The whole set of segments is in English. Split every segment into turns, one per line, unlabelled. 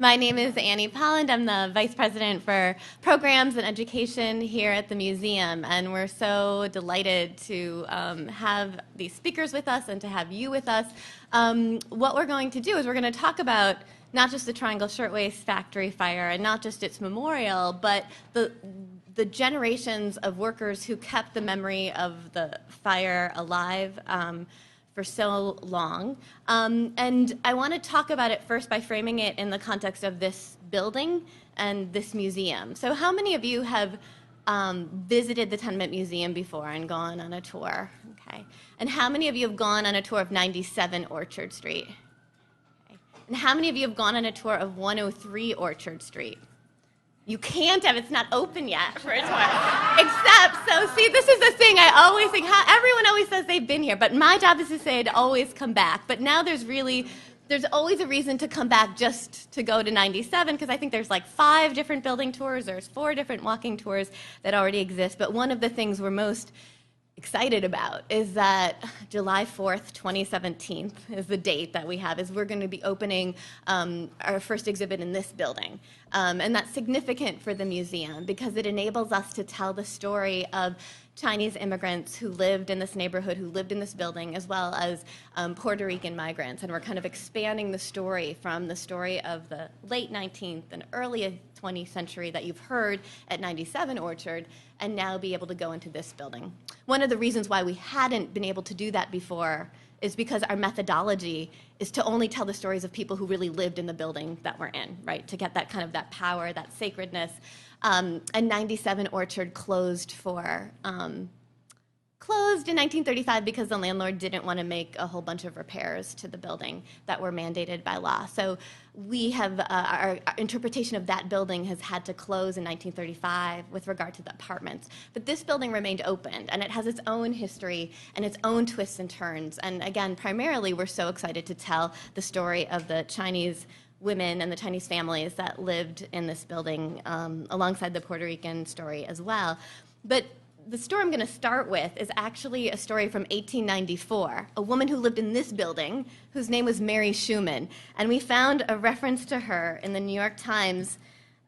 My name is Annie Polland. I'm the Vice President for Programs and Education here at the museum, and we're so delighted to have these speakers with us and to have you with us. What we're going to do is we're going to talk about not just the Triangle Shirtwaist Factory fire and not just its memorial, but the generations of workers who kept the memory of the fire alive for so long. And I want to talk about it first by framing it in the context of this building and this museum. So how many of you have visited the Tenement Museum before and gone on a tour? Okay. And how many of you have gone on a tour of 97 Orchard Street? Okay. And how many of you have gone on a tour of 103 Orchard Street? You can't have, it's not open yet for a tour. Except, so see, this is the thing I always think, everyone always says they've been here, but my job is to say to always come back. But now there's always a reason to come back just to go to 97, because I think there's like 5 different building tours, there's 4 different walking tours that already exist. But one of the things we're most excited about is that July 4th, 2017 is the date that we have, is we're going to be opening our first exhibit in this building. And that's significant for the museum because it enables us to tell the story of Chinese immigrants who lived in this neighborhood, who lived in this building, as well as Puerto Rican migrants. And we're kind of expanding the story from the story of the late 19th and early 20th century that you've heard at 97 Orchard, and now be able to go into this building. One of the reasons why we hadn't been able to do that before is because our methodology is to only tell the stories of people who really lived in the building that we're in, right? To get that kind of that power, that sacredness. And 97 Orchard closed in 1935 because the landlord didn't want to make a whole bunch of repairs to the building that were mandated by law. So we have, our interpretation of that building has had to close in 1935 with regard to the apartments. But this building remained open, and it has its own history and its own twists and turns. And again, primarily, we're so excited to tell the story of the Chinese women and the Chinese families that lived in this building alongside the Puerto Rican story as well. But the story I'm going to start with is actually a story from 1894, a woman who lived in this building whose name was Mary Schumann. And we found a reference to her in the New York Times,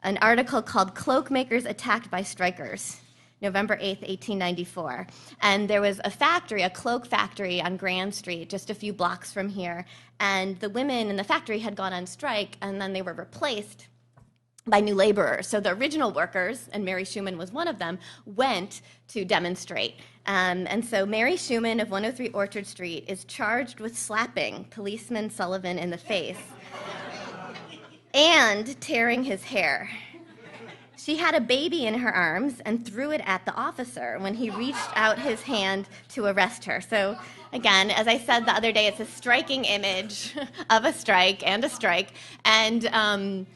an article called Cloakmakers Attacked by Strikers, November 8th, 1894. And there was a factory, a cloak factory on Grand Street, just a few blocks from here. And the women in the factory had gone on strike, and then they were replaced by new laborers. So the original workers, and Mary Schumann was one of them, went to demonstrate. And so Mary Schumann of 103 Orchard Street is charged with slapping policeman Sullivan in the face and tearing his hair. She had a baby in her arms and threw it at the officer when he reached out his hand to arrest her. So again, as I said the other day, it's a striking image of a strike and a strike. And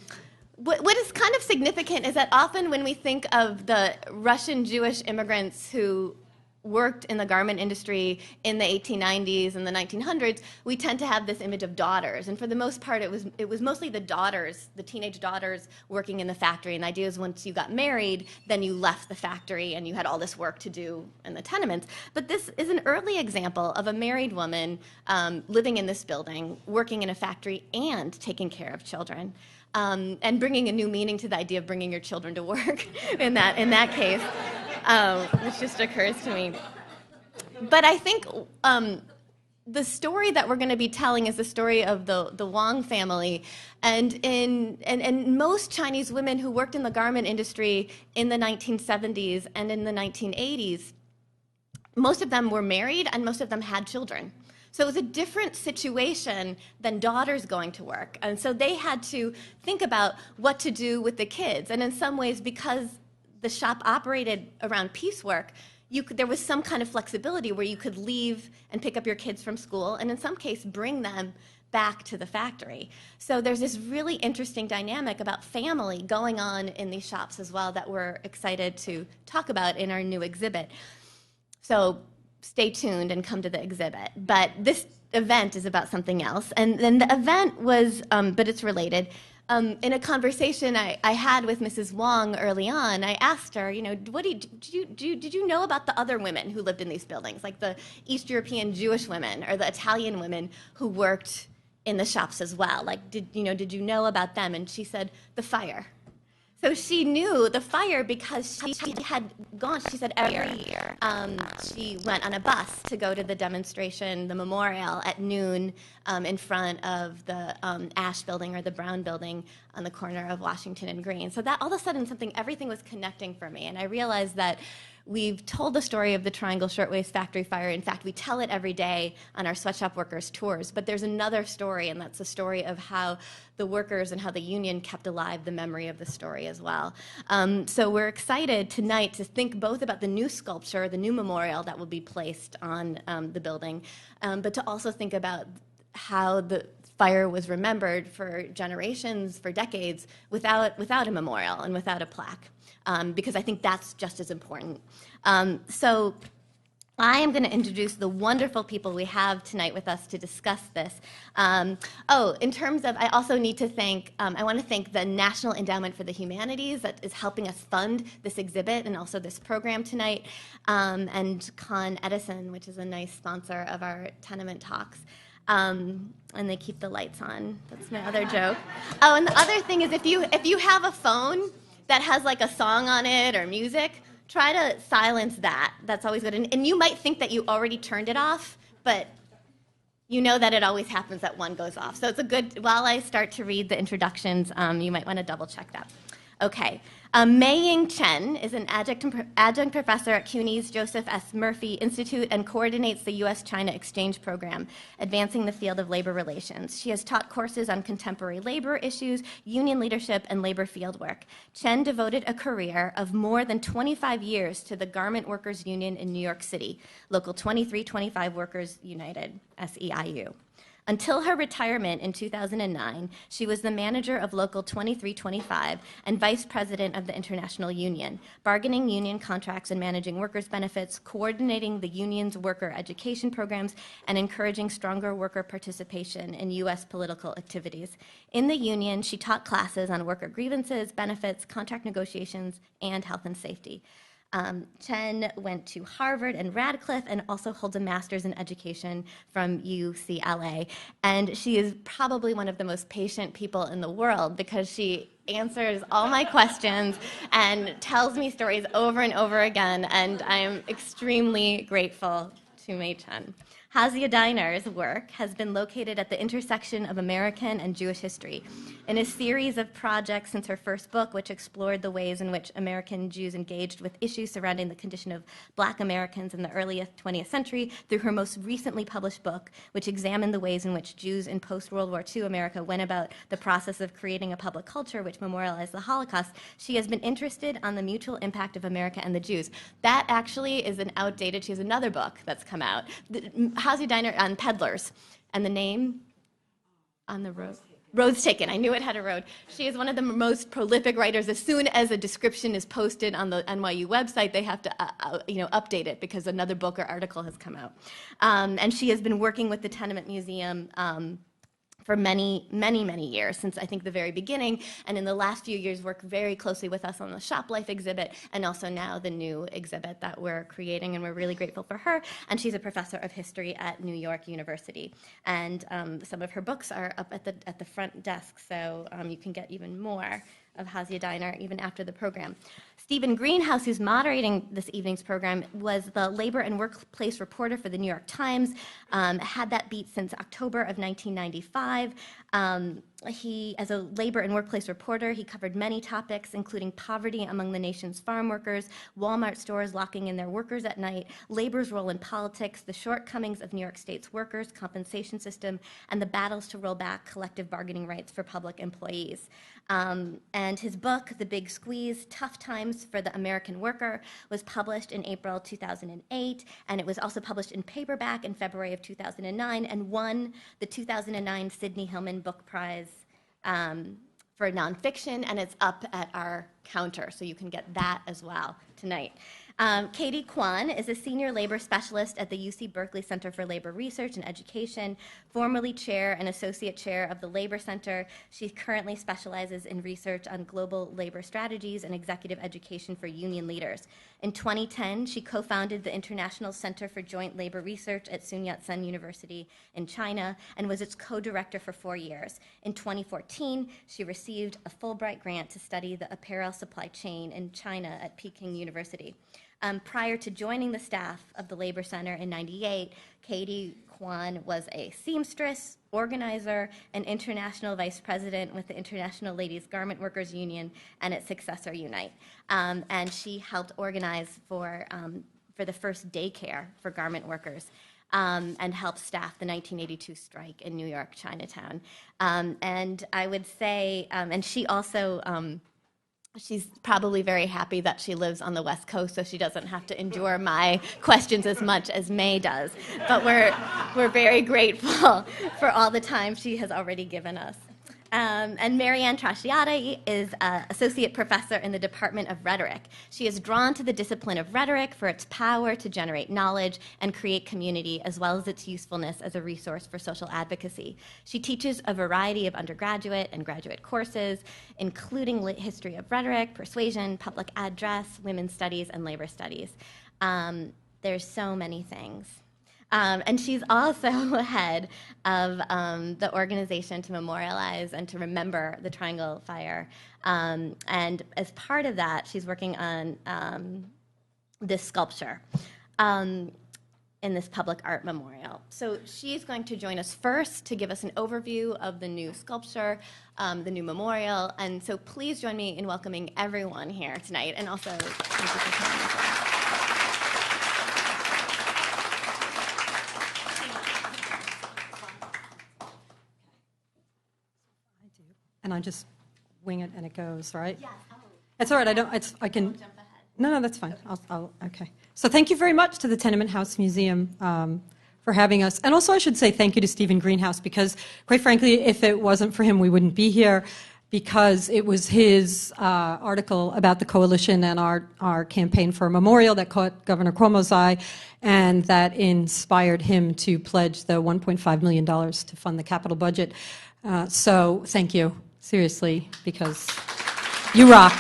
what is kind of significant is that often when we think of the Russian Jewish immigrants who worked in the garment industry in the 1890s and the 1900s, we tend to have this image of daughters. And for the most part, it was mostly the daughters, the teenage daughters working in the factory. And the idea is once you got married, then you left the factory and you had all this work to do in the tenements. But this is an early example of a married woman living in this building, working in a factory and taking care of children. And bringing a new meaning to the idea of bringing your children to work in that case, which just occurs to me. But I think the story that we're going to be telling is the story of the Wang family, and most Chinese women who worked in the garment industry in the 1970s and in the 1980s, most of them were married and most of them had children. So it was a different situation than daughters going to work. And so they had to think about what to do with the kids. And in some ways, because the shop operated around piecework, there was some kind of flexibility where you could leave and pick up your kids from school, and in some case, bring them back to the factory. So there's this really interesting dynamic about family going on in these shops as well that we're excited to talk about in our new exhibit. So stay tuned and come to the exhibit. But this event is about something else. And then the event was, but it's related. In a conversation I had with Mrs. Wang early on, I asked her, did you know about the other women who lived in these buildings, like the East European Jewish women or the Italian women who worked in the shops as well. Like, did you know about them? And she said, the fire. So she knew the fire because she had gone, she said every year, she went on a bus to go to the demonstration, the memorial at noon in front of the Ash building or the Brown building on the corner of Washington and Green. So that all of a sudden everything was connecting for me. And I realized that we've told the story of the Triangle Shirtwaist Factory fire. In fact, we tell it every day on our sweatshop workers tours. But there's another story, and that's the story of how the workers and how the union kept alive the memory of the story as well. So we're excited tonight to think both about the new sculpture, the new memorial that will be placed on the building, but to also think about how the fire was remembered for generations, for decades, without a memorial and without a plaque. Because I think that's just as important. So I am going to introduce the wonderful people we have tonight with us to discuss this. In terms of, I also need to thank, I want to thank the National Endowment for the Humanities that is helping us fund this exhibit and also this program tonight, and Con Edison, which is a nice sponsor of our Tenement talks. And they keep the lights on. That's my other joke. Oh, and the other thing is if you have a phone that has like a song on it or music, try to silence that. That's always good. And you might think that you already turned it off, but you know that it always happens that one goes off. So it's a good, while I start to read the introductions, you might want to double check that. Okay. May Chen is an adjunct professor at CUNY's Joseph S. Murphy Institute and coordinates the U.S.-China exchange program, advancing the field of labor relations. She has taught courses on contemporary labor issues, union leadership, and labor fieldwork. Chen devoted a career of more than 25 years to the Garment Workers Union in New York City, Local 2325 Workers United, SEIU. Until her retirement in 2009, she was the manager of Local 2325 and vice president of the International Union, bargaining union contracts and managing workers' benefits, coordinating the union's worker education programs, and encouraging stronger worker participation in U.S. political activities. In the union, she taught classes on worker grievances, benefits, contract negotiations, and health and safety. Chen went to Harvard and Radcliffe and also holds a master's in education from UCLA. And she is probably one of the most patient people in the world because she answers all my questions and tells me stories over and over again. And I'm extremely grateful to May Chen. Hazia Diner's work has been located at the intersection of American and Jewish history. In a series of projects since her first book, which explored the ways in which American Jews engaged with issues surrounding the condition of Black Americans in the early 20th century, through her most recently published book, which examined the ways in which Jews in post-World War II America went about the process of creating a public culture which memorialized the Holocaust, she has been interested on the mutual impact of America and the Jews. That actually is an outdated, she has another book that's come out, Hazia Diner on peddlers, and the name on the road. Road's Taken. I knew it had a road. She is one of the most prolific writers. As soon as a description is posted on the NYU website, they have to update it because another book or article has come out. And she has been working with the Tenement Museum for many, many, many years, since I think the very beginning, and in the last few years worked very closely with us on the Shop Life exhibit, and also now the new exhibit that we're creating, and we're really grateful for her. And she's a professor of history at New York University. And some of her books are up at the front desk, so you can get even more of Hazia Diner even after the program. Stephen Greenhouse, who's moderating this evening's program, was the labor and workplace reporter for the New York Times, had that beat since October of 1995. As a labor and workplace reporter, he covered many topics, including poverty among the nation's farm workers, Walmart stores locking in their workers at night, labor's role in politics, the shortcomings of New York State's workers' compensation system, and the battles to roll back collective bargaining rights for public employees. And his book, The Big Squeeze, Tough Times for the American Worker, was published in April 2008, and it was also published in paperback in February of 2009 and won the 2009 Sidney Hillman Book Prize for nonfiction, and it's up at our counter, so you can get that as well tonight. Katie Quan is a senior labor specialist at the UC Berkeley Center for Labor Research and Education, formerly chair and associate chair of the Labor Center. She currently specializes in research on global labor strategies and executive education for union leaders. In 2010, she co-founded the International Center for Joint Labor Research at Sun Yat-sen University in China and was its co-director for 4 years. In 2014, she received a Fulbright grant to study the apparel supply chain in China at Peking University. Prior to joining the staff of the Labor Center in '98, Katie Quan was a seamstress, organizer, and international vice president with the International Ladies Garment Workers Union and its successor, Unite. And she helped organize for the first daycare for garment workers and helped staff the 1982 strike in New York, Chinatown. And I would say, and she also, she's probably very happy that she lives on the West Coast, so she doesn't have to endure my questions as much as May does. But we're very grateful for all the time she has already given us. And Marianne Trasciatti is an associate professor in the Department of Rhetoric. She is drawn to the discipline of rhetoric for its power to generate knowledge and create community, as well as its usefulness as a resource for social advocacy. She teaches a variety of undergraduate and graduate courses, including history of rhetoric, persuasion, public address, women's studies, and labor studies. There's so many things. And she's also head of the organization to memorialize and to remember the Triangle Fire. And as part of that, she's working on this sculpture in this public art memorial. So she's going to join us first to give us an overview of the new sculpture, the new memorial. And so please join me in welcoming everyone here tonight. And also, thank you for coming as well.
And I just wing it and it goes, right?
Yes.
It's all right. I can.
Jump ahead.
No, that's fine. Okay. So thank you very much to the Tenement House Museum for having us. And also I should say thank you to Stephen Greenhouse, because quite frankly, if it wasn't for him, we wouldn't be here, because it was his article about the coalition and our campaign for a memorial that caught Governor Cuomo's eye, and that inspired him to pledge the $1.5 million to fund the capital budget. So thank you. Seriously, because you rock.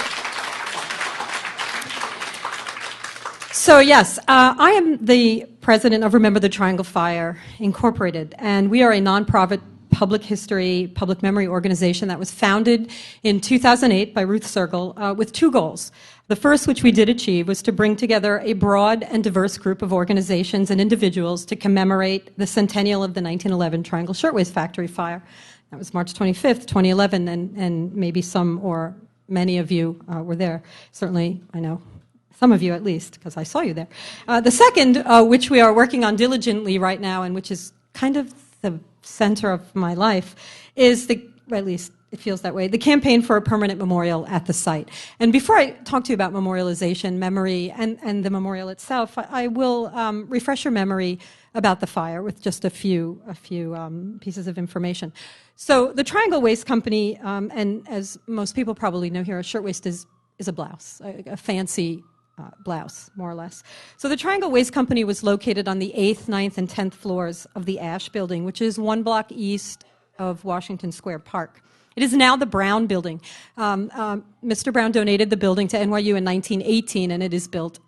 So yes, I am the president of Remember the Triangle Fire Incorporated, and we are a nonprofit public history, public memory organization that was founded in 2008 by Ruth Sergel with 2 goals. The first, which we did achieve, was to bring together a broad and diverse group of organizations and individuals to commemorate the centennial of the 1911 Triangle Shirtwaist Factory fire. That was March 25th, 2011, and maybe some or many of you were there. Certainly, I know some of you at least, because I saw you there. The second, which we are working on diligently right now, and which is kind of the center of my life, is well, at least it feels that way, the campaign for a permanent memorial at the site. And before I talk to you about memorialization, memory, and the memorial itself, I will refresh your memory about the fire with just a few pieces of information. So the Triangle Waist Company, and as most people probably know here, a shirtwaist is a blouse, a fancy blouse, more or less. So the Triangle Waist Company was located on the 8th, 9th, and 10th floors of the Ash Building, which is 1 block east of Washington Square Park. It is now the Brown Building. Mr. Brown donated the building to NYU in 1918, and it is built.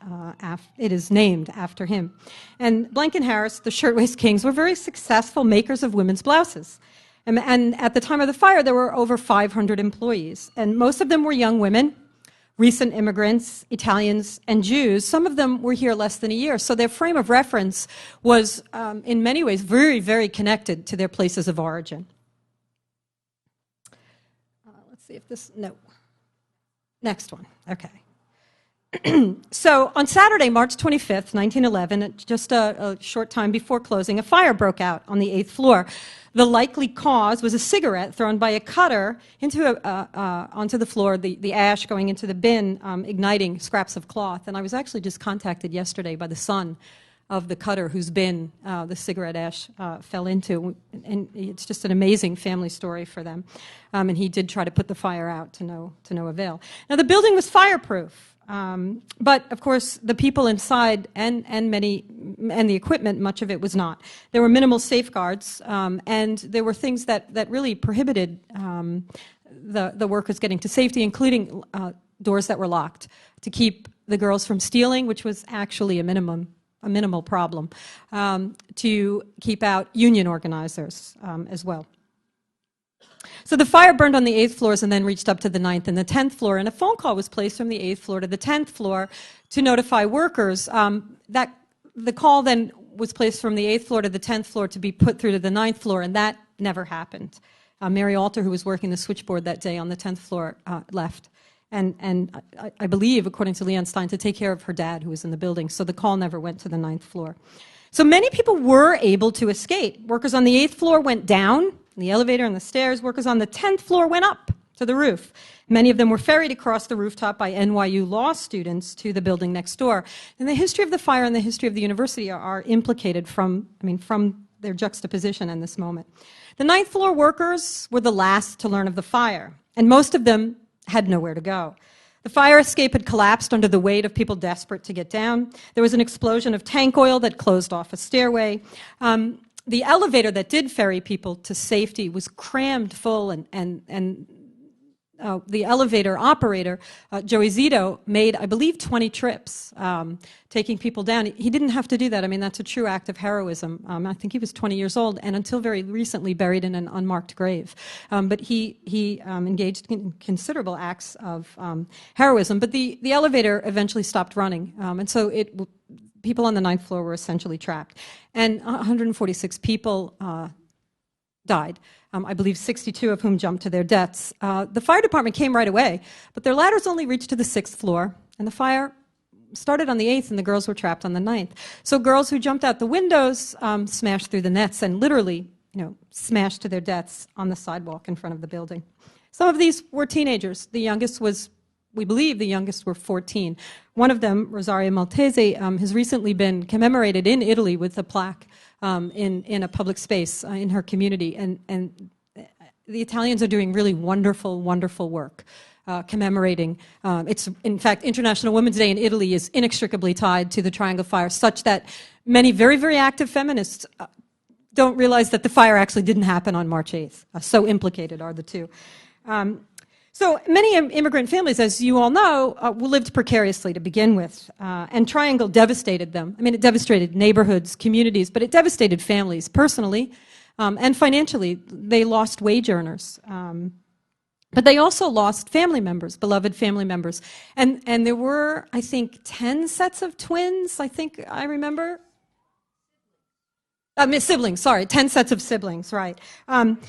It is named after him. And Blank and Harris, the Shirtwaist Kings, were very successful makers of women's blouses. And at the time of the fire, there were over 500 employees, and most of them were young women, recent immigrants, Italians, and Jews. Some of them were here less than a year, so their frame of reference was, in many ways, very, very connected to their places of origin. Let's see if this, no. Next one, okay. So on Saturday, March 25th, 1911, just a short time before closing, a fire broke out on the 8th floor. The likely cause was a cigarette thrown by a cutter onto the floor, the ash going into the bin, igniting scraps of cloth. And I was actually just contacted yesterday by the son of the cutter whose bin the cigarette ash fell into. And it's just an amazing family story for them. And he did try to put the fire out to no avail. Now, the building was fireproof. But of course, the people inside and the equipment, much of it was not. There were minimal safeguards, and there were things that really prohibited the workers getting to safety, including doors that were locked to keep the girls from stealing, which was actually a minimal problem, to keep out union organizers as well. So the fire burned on the 8th floors and then reached up to the 9th and the 10th floor, and a phone call was placed from the 8th floor to the 10th floor to notify workers. That the call then was placed from the 8th floor to the 10th floor to be put through to the 9th floor, and that never happened. Mary Alter, who was working the switchboard that day on the 10th floor, left. And I believe, according to Leanne Stein, to take care of her dad, who was in the building. So the call never went to the 9th floor. So many people were able to escape. Workers on the 8th floor went down in the elevator and the stairs. Workers on the 10th floor went up to the roof. Many of them were ferried across the rooftop by NYU law students to the building next door. And the history of the fire and the history of the university are implicated from their juxtaposition in this moment. The 9th floor workers were the last to learn of the fire, and most of them had nowhere to go. The fire escape had collapsed under the weight of people desperate to get down. There was an explosion of tank oil that closed off a stairway. The elevator that did ferry people to safety was crammed full, and the elevator operator, Joey Zito, made, I believe, 20 trips, taking people down. He didn't have to do that. I mean, that's a true act of heroism. I think he was 20 years old and until very recently buried in an unmarked grave. But he engaged in considerable acts of heroism. But the elevator eventually stopped running, and so people on the 9th floor were essentially trapped. And 146 people died. I believe 62 of whom jumped to their deaths. The fire department came right away, but their ladders only reached to the 6th floor, and the fire started on the 8th, and the girls were trapped on the 9th. So girls who jumped out the windows smashed through the nets and literally, smashed to their deaths on the sidewalk in front of the building. Some of these were teenagers. The youngest was, we believe, the youngest were 14. One of them, Rosaria Maltese, has recently been commemorated in Italy with a plaque in a public space in her community, and the Italians are doing really wonderful, wonderful work commemorating. It's, in fact, International Women's Day in Italy is inextricably tied to the Triangle Fire, such that many very, very active feminists don't realize that the fire actually didn't happen on March 8th. So implicated are the two. So many immigrant families, as you all know, lived precariously to begin with, and Triangle devastated them. I mean, it devastated neighborhoods, communities, but it devastated families personally and financially. They lost wage earners, but they also lost family members, beloved family members. And there were, I think, 10 sets of twins, I think I remember. Siblings, sorry, 10 sets of siblings, right.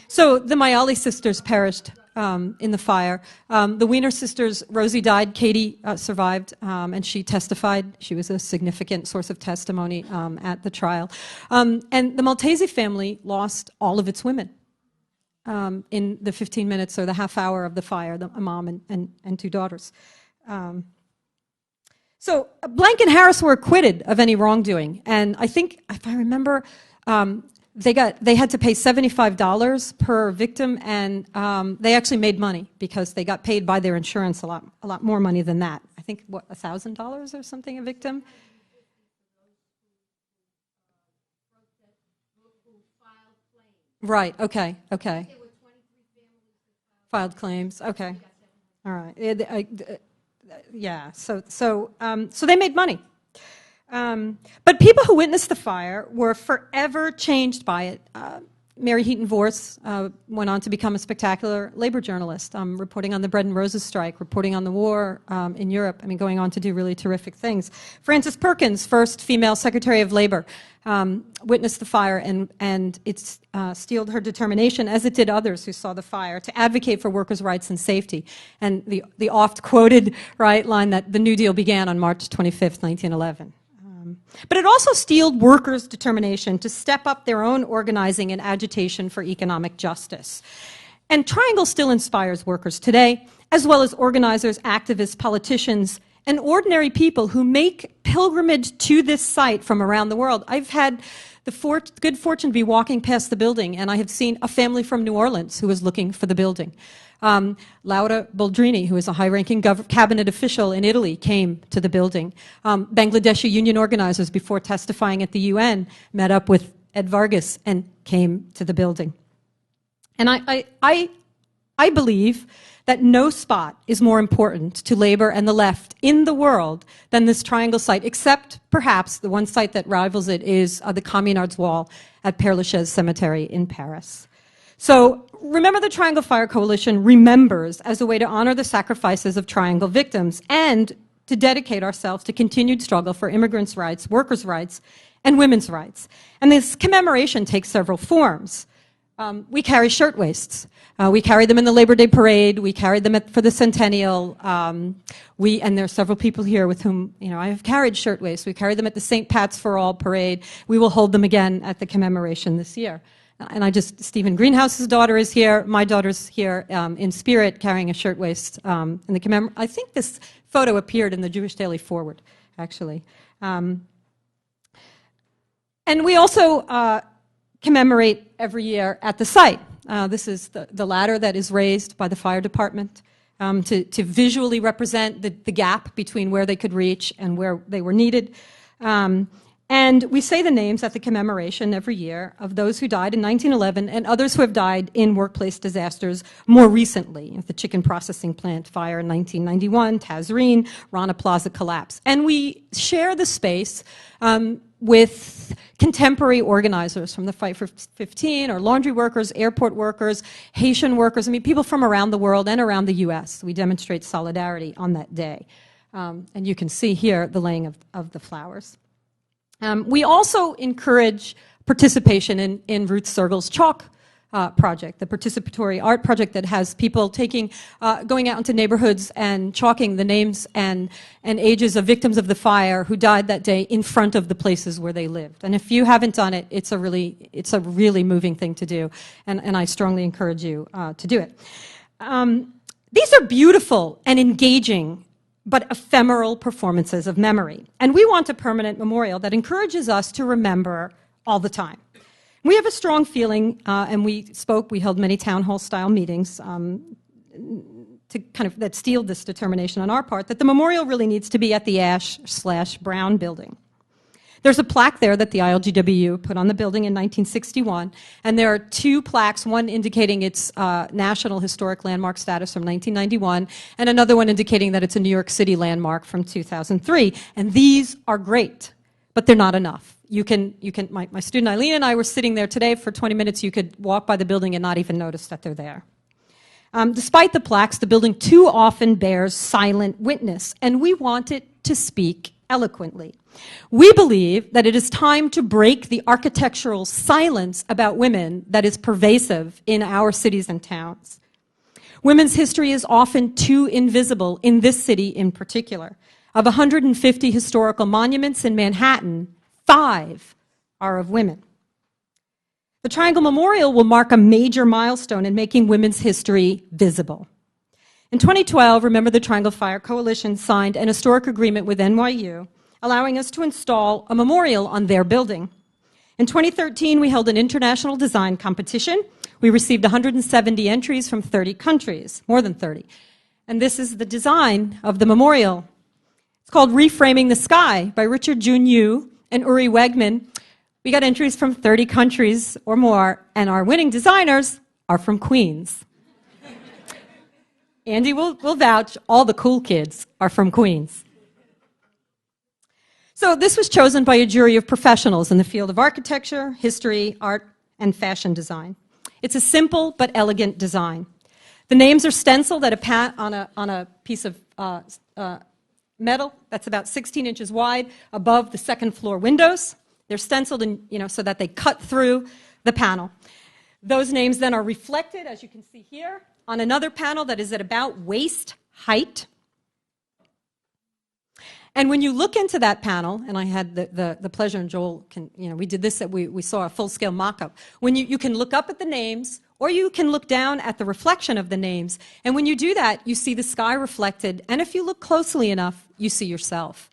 So the Mayali sisters perished in the fire. The Wiener sisters, Rosie died, Katie survived, and she testified. She was a significant source of testimony at the trial. And the Maltese family lost all of its women in the 15 minutes or the half hour of the fire, a mom and two daughters. So Blank and Harris were acquitted of any wrongdoing, and I think, if I remember, they had to pay $75 per victim, and they actually made money because they got paid by their insurance a lot more money than that. I think, what, $1,000 or something a victim? Right, okay. Filed claims, okay. All right. Yeah, so they made money. But people who witnessed the fire were forever changed by it. Mary Heaton Vorse went on to become a spectacular labor journalist, reporting on the Bread and Roses strike, reporting on the war in Europe, going on to do really terrific things. Frances Perkins, first female Secretary of Labor, witnessed the fire, and it steeled her determination, as it did others who saw the fire, to advocate for workers' rights and safety. And the oft-quoted line that the New Deal began on March 25th, 1911. But it also steeled workers' determination to step up their own organizing and agitation for economic justice. And Triangle still inspires workers today, as well as organizers, activists, politicians, and ordinary people who make pilgrimage to this site from around the world. I've had the good fortune to be walking past the building, and I have seen a family from New Orleans who was looking for the building. Laura Boldrini, who is a high-ranking cabinet official in Italy, came to the building. Bangladeshi union organizers, before testifying at the UN, met up with Ed Vargas and came to the building. And I believe that no spot is more important to labor and the left in the world than this triangle site, except perhaps the one site that rivals it is the Communards Wall at Père Lachaise Cemetery in Paris. So Remember the Triangle Fire Coalition remembers as a way to honor the sacrifices of Triangle victims and to dedicate ourselves to continued struggle for immigrants' rights, workers' rights, and women's rights. And this commemoration takes several forms. We carry shirtwaists. We carry them in the Labor Day Parade. We carried them for the Centennial. And there are several people here with whom, I have carried shirtwaists. We carry them at the St. Pat's for All Parade. We will hold them again at the commemoration this year. And Stephen Greenhouse's daughter is here. My daughter's here in spirit carrying a shirtwaist in the commemoration. I think this photo appeared in the Jewish Daily Forward, actually. And we also commemorate every year at the site. This is the ladder that is raised by the fire department to visually represent the gap between where they could reach and where they were needed. And we say the names at the commemoration every year of those who died in 1911 and others who have died in workplace disasters more recently. The chicken processing plant fire in 1991, Tazreen, Rana Plaza collapse. And we share the space with contemporary organizers from the Fight for 15, or laundry workers, airport workers, Haitian workers, people from around the world and around the US. We demonstrate solidarity on that day. And you can see here the laying of the flowers. We also encourage participation in Ruth Sergel's Chalk project, the participatory art project that has people going out into neighborhoods and chalking the names and ages of victims of the fire who died that day in front of the places where they lived. And if you haven't done it, it's a really moving thing to do, and I strongly encourage you to do it. These are beautiful and engaging but ephemeral performances of memory. And we want a permanent memorial that encourages us to remember all the time. We have a strong feeling, and we held many town hall style meetings that steeled this determination on our part, that the memorial really needs to be at the Ash/Brown building. There's a plaque there that the ILGWU put on the building in 1961, and there are two plaques, one indicating its National Historic Landmark status from 1991, and another one indicating that it's a New York City landmark from 2003. And these are great, but they're not enough. My student Eileen and I were sitting there today for 20 minutes. You could walk by the building and not even notice that they're there. Despite the plaques, the building too often bears silent witness, and we want it to speak eloquently. We believe that it is time to break the architectural silence about women that is pervasive in our cities and towns. Women's history is often too invisible in this city in particular. Of 150 historical monuments in Manhattan, 5 are of women. The Triangle Memorial will mark a major milestone in making women's history visible. In 2012, Remember the Triangle Fire Coalition signed an historic agreement with NYU, allowing us to install a memorial on their building. In 2013, we held an international design competition. We received 170 entries from 30 countries, more than 30. And this is the design of the memorial. It's called Reframing the Sky by Richard Jun Yu and Uri Wegman. We got entries from 30 countries or more, and our winning designers are from Queens. Andy will vouch, all the cool kids are from Queens. So this was chosen by a jury of professionals in the field of architecture, history, art, and fashion design. It's a simple but elegant design. The names are stenciled on a piece of metal that's about 16 inches wide above the second floor windows. They're stenciled so that they cut through the panel. Those names then are reflected, as you can see here, on another panel that is at about waist height. And when you look into that panel, and I had the pleasure, and Joel we did this, we saw a full-scale mock-up. When you can look up at the names, or you can look down at the reflection of the names. And when you do that, you see the sky reflected, and if you look closely enough, you see yourself.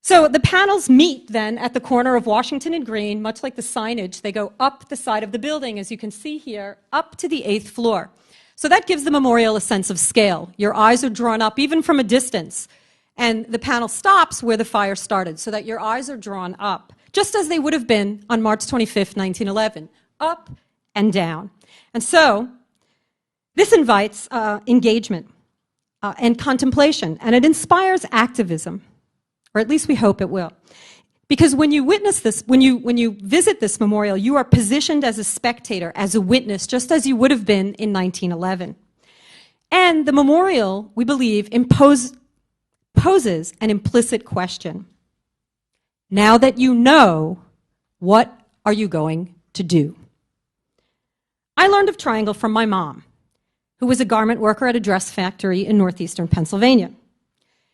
So the panels meet then at the corner of Washington and Green, much like the signage. They go up the side of the building, as you can see here, up to the 8th floor. So that gives the memorial a sense of scale. Your eyes are drawn up even from a distance. And the panel stops where the fire started, so that your eyes are drawn up, just as they would have been on March 25th, 1911, up and down. And so this invites engagement and contemplation, and it inspires activism. Or at least we hope it will. Because when you witness this, when you visit this memorial, you are positioned as a spectator, as a witness, just as you would have been in 1911. And the memorial, we believe, poses an implicit question. Now that you know, what are you going to do? I learned of Triangle from my mom, who was a garment worker at a dress factory in northeastern Pennsylvania.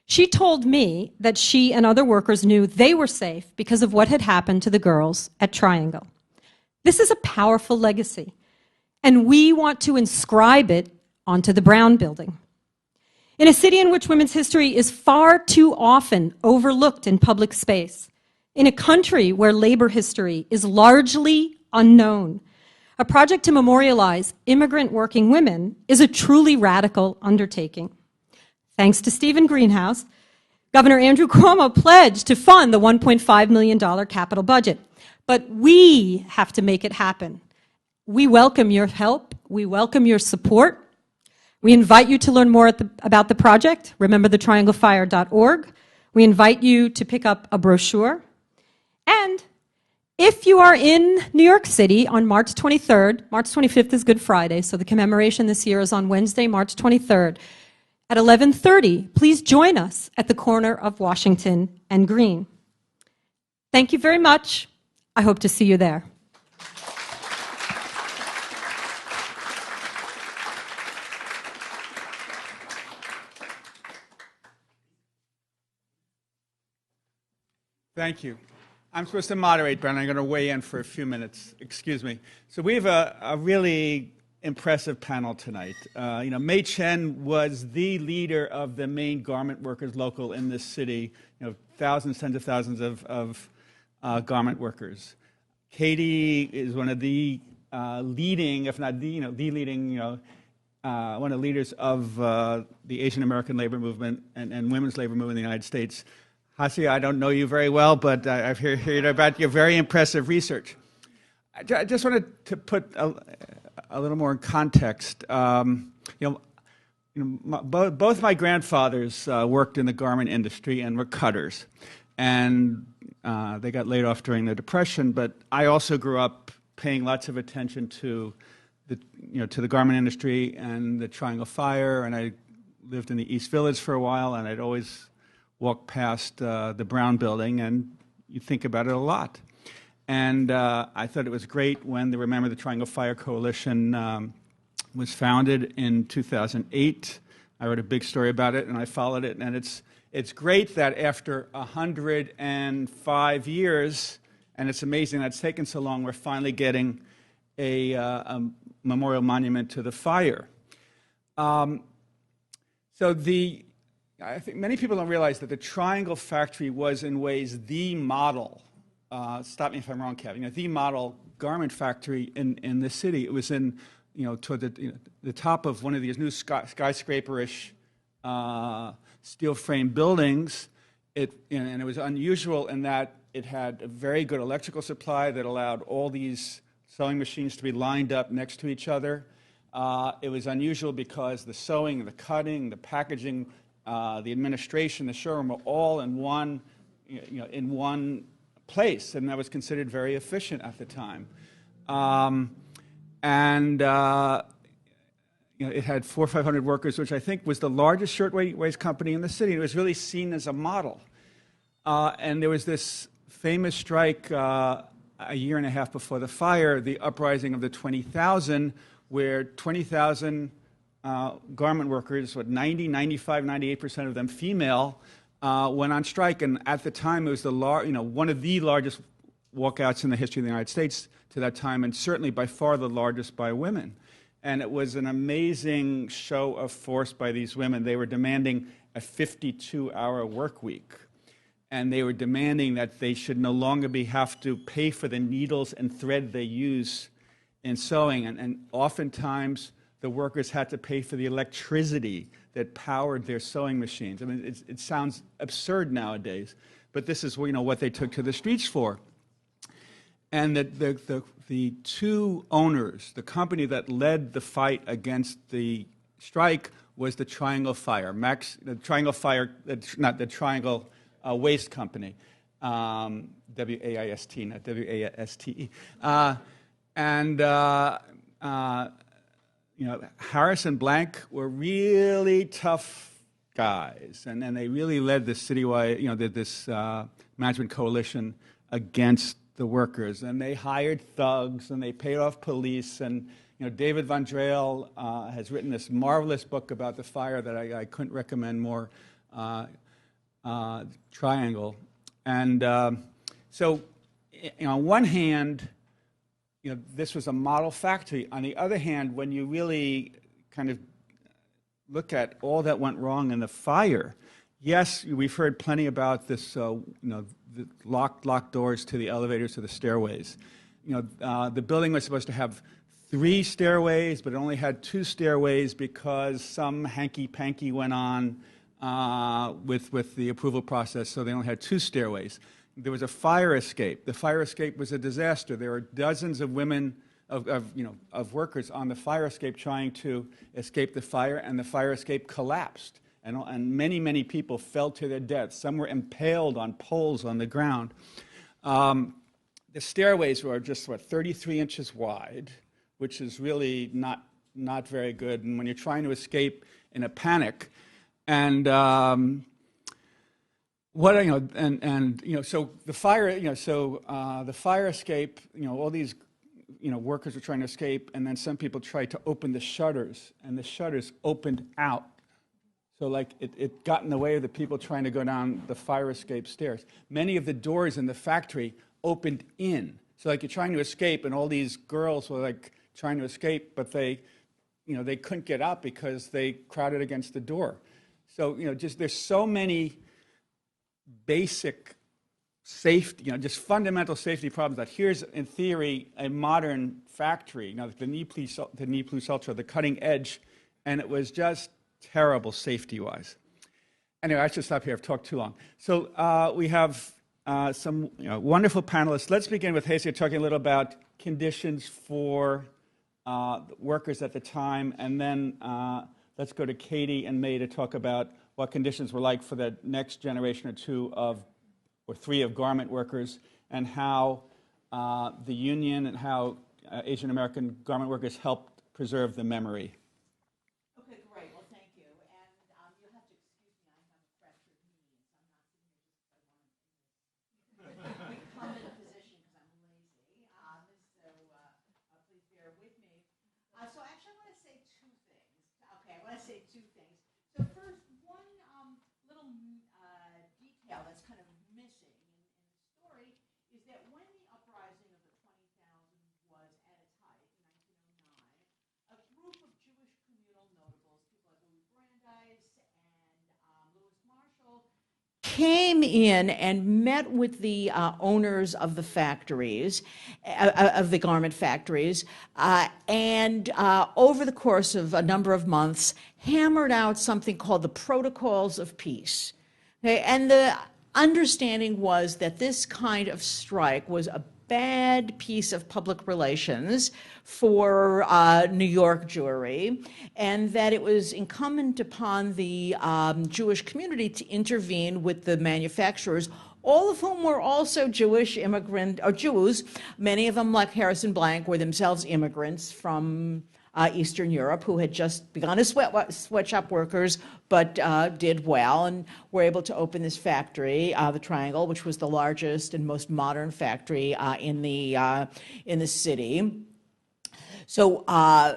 She told me that she and other workers knew they were safe because of what had happened to the girls at Triangle. This is a powerful legacy, and we want to inscribe it onto the Brown Building. In a city in which women's history is far too often overlooked in public space, in a country where labor history is largely unknown, a project to memorialize immigrant working women is a truly radical undertaking. Thanks to Stephen Greenhouse, Governor Andrew Cuomo pledged to fund the $1.5 million capital budget. But we have to make it happen. We welcome your help. We welcome your support. We invite you to learn more about the project. Remember thetrianglefire.org. We invite you to pick up a brochure. And if you are in New York City on March 23rd, March 25th is Good Friday, so the commemoration this year is on Wednesday, March 23rd. At 11:30, please join us at the corner of Washington and Green. Thank you very much. I hope to see you there.
Thank you. I'm supposed to moderate, but I'm going to weigh in for a few minutes. Excuse me. So we have a really impressive panel tonight. May Chen was the leader of the main garment workers local in this city. Thousands, tens of thousands of garment workers. Katie is one of the leading, if not the leading, one of the leaders of the Asian American labor movement and women's labor movement in the United States. Hasi, I don't know you very well, but I've heard about your very impressive research. I just wanted to put a little more in context. Both my grandfathers worked in the garment industry and were cutters, and they got laid off during the Depression. But I also grew up paying lots of attention to the garment industry and the Triangle Fire, and I lived in the East Village for a while, and I'd always walk past the Brown Building, and you think about it a lot. And I thought it was great when the Remember the Triangle Fire Coalition was founded in 2008. I wrote a big story about it, and I followed it. And it's great that after 105 years, and it's amazing that it's taken so long, we're finally getting a memorial monument to the fire. I think many people don't realize that the Triangle Factory was in ways the model, stop me if I'm wrong, Kevin, the model garment factory in the city. It was in, toward the top of one of these new skyscraper-ish steel frame buildings. And it was unusual in that it had a very good electrical supply that allowed all these sewing machines to be lined up next to each other. It was unusual because the sewing, the cutting, the packaging, the administration, the showroom were all in one place, and that was considered very efficient at the time. It had 400 or 500 workers, which I think was the largest shirtwaist company in the city. It was really seen as a model. And there was this famous strike a year and a half before the fire, the uprising of the 20,000, where 20,000 garment workers, 90, 95, 98% of them female, went on strike. And at the time, it was one of the largest walkouts in the history of the United States to that time, and certainly by far the largest by women. And it was an amazing show of force by these women. They were demanding a 52-hour work week. and they were demanding that they should no longer have to pay for the needles and thread they use in sewing, and oftentimes the workers had to pay for the electricity that powered their sewing machines. I mean, it sounds absurd nowadays, but this is what they took to the streets for. And the two owners, the company that led the fight against the strike was the Triangle Fire, not the Triangle Waste Company, W-A-I-S-T, not W-A-S-T-E. Harris and Blank were really tough guys, and they really led this citywide, this management coalition against the workers. And they hired thugs, and they paid off police. And David Von Drehl has written this marvelous book about the fire that I couldn't recommend more. Triangle, and so on one hand, this was a model factory. On the other hand, when you really kind of look at all that went wrong in the fire, yes, we've heard plenty about this, the locked doors to the elevators, to the stairways. The building was supposed to have 3 stairways, but it only had 2 stairways because some hanky-panky went on with the approval process, so they only had 2 stairways. There was a fire escape. The fire escape was a disaster. There were dozens of women, of workers on the fire escape trying to escape the fire, and the fire escape collapsed. And many, many people fell to their deaths. Some were impaled on poles on the ground. The stairways were just, 33 inches wide, which is really not very good. And when you're trying to escape in a panic, and so the fire, the fire escape, all these, workers were trying to escape, and then some people tried to open the shutters, and the shutters opened out. So it got in the way of the people trying to go down the fire escape stairs. Many of the doors in the factory opened in. So you're trying to escape, and all these girls were trying to escape, but they couldn't get out because they crowded against the door. So, there's so many basic safety, just fundamental safety problems that here's, in theory, a modern factory, the knee plus ultra, the cutting edge, and it was just terrible safety-wise. Anyway, I should stop here. I've talked too long. So we have some wonderful panelists. Let's begin with Hestia talking a little about conditions for workers at the time, and then let's go to Katie and May to talk about what conditions were like for the next generation or 3 of garment workers, and how the union and how Asian American garment workers helped preserve the memory.
Okay, great. Well, thank you. And you'll have to excuse me. I have a fractured knee, so I'm not sitting here just because I want to recumbent position because I'm lazy. So please bear with me. So actually, I want to say 2 things. Okay, I want to say 2 things. So first, one little detail that's kind of missing in the story is that when the uprising of the 20,000 was at its height in 1909, a group of Jewish communal notables, people like Louis Brandeis and Louis Marshall, came in and met with the owners of the factories, of the garment factories, and over the course of a number of months, hammered out something called the Protocols of Peace. Okay? And the understanding was that this kind of strike was a bad piece of public relations for New York Jewry, and that it was incumbent upon the Jewish community to intervene with the manufacturers, all of whom were also Jewish immigrant, or Jews. Many of them, like Harrison Blank, were themselves immigrants from Eastern Europe who had just begun as sweatshop workers, but did well and were able to open this factory, the Triangle, which was the largest and most modern factory in the city. So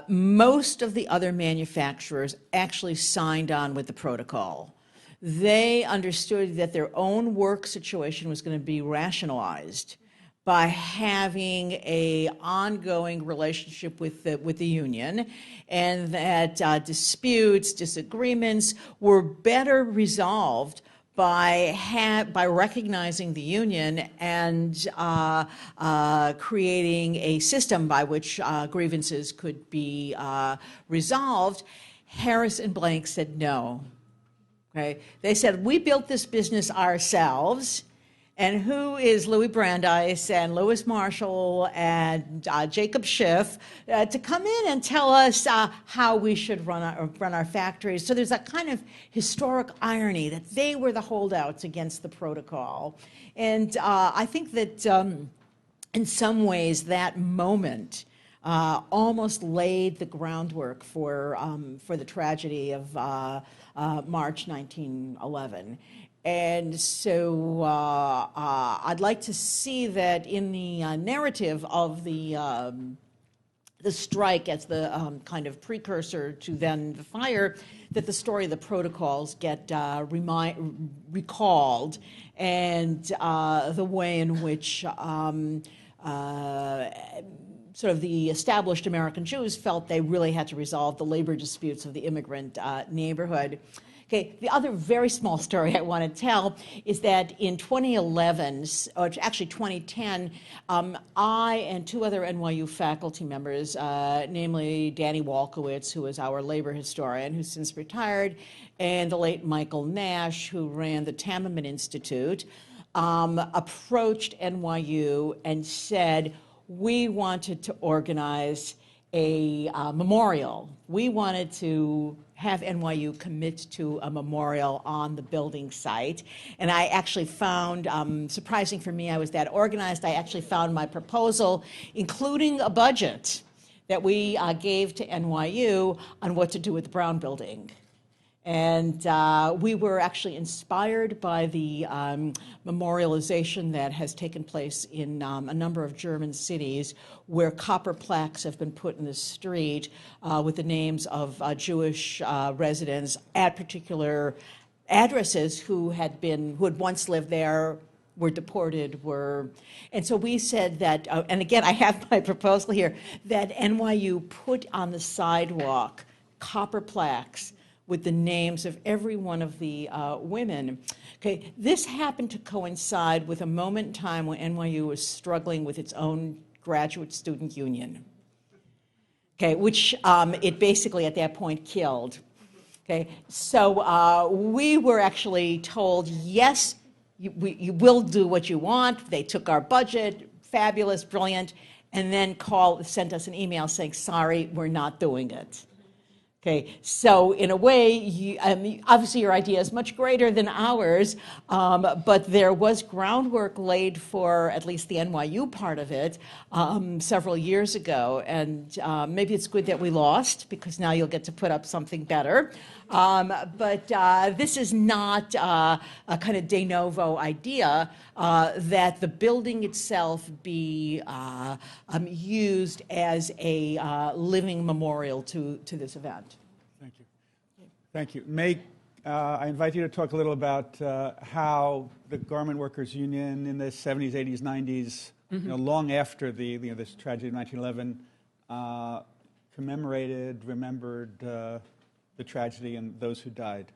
most of the other manufacturers actually signed on with the protocol. They understood that their own work situation was going to be rationalized by having an ongoing relationship with the union, and that disputes, disagreements were better resolved by recognizing the union and creating a system by which grievances could be resolved, Harris and Blank said no. Okay? They said, we built this business ourselves, and who is Louis Brandeis and Louis Marshall and Jacob Schiff to come in and tell us how we should run our factories? So there's a kind of historic irony that they were the holdouts against the protocol. And I think that in some ways that moment almost laid the groundwork for the tragedy of March 1911. And so I'd like to see that in the narrative of the strike as the kind of precursor to then the fire, that the story of the protocols get recalled, and the way in which sort of the established American Jews felt they really had to resolve the labor disputes of the immigrant neighborhood. Okay, the other very small story I want to tell is that in 2011, or actually 2010, I and two other NYU faculty members, namely Danny Walkowitz, who is our labor historian, who's since retired, and the late Michael Nash, who ran the Tenement Institute, approached NYU and said, we wanted to organize a memorial. We wanted to have NYU commit to a memorial on the building site. And I actually found, surprising for me, I was that organized, I actually found my proposal, including a budget that we gave to NYU on what to do with the Brown Building. And we were actually inspired by the memorialization that has taken place in a number of German cities, where copper plaques have been put in the street with the names of Jewish residents at particular addresses who had once lived there, were deported, and so we said that, and again, I have my proposal here, that NYU put on the sidewalk copper plaques with the names of every one of the women. Okay, this happened to coincide with a moment in time when NYU was struggling with its own graduate student union, okay, which it basically at that point killed. Okay, so we were actually told, yes, you will do what you want. They took our budget, fabulous, brilliant, and then sent us an email saying, sorry, we're not doing it. Okay, so in a way, obviously your idea is much greater than ours, but there was groundwork laid for at least the NYU part of it several years ago, and maybe it's good that we lost, because now you'll get to put up something better. But this is not a kind of de novo idea that the building itself be used as a living memorial to this event.
Thank you. Thank you. May, I invite you to talk a little about how the Garment Workers Union in the 70s, 80s, 90s, long after this tragedy of 1911, commemorated, remembered the tragedy and those who died.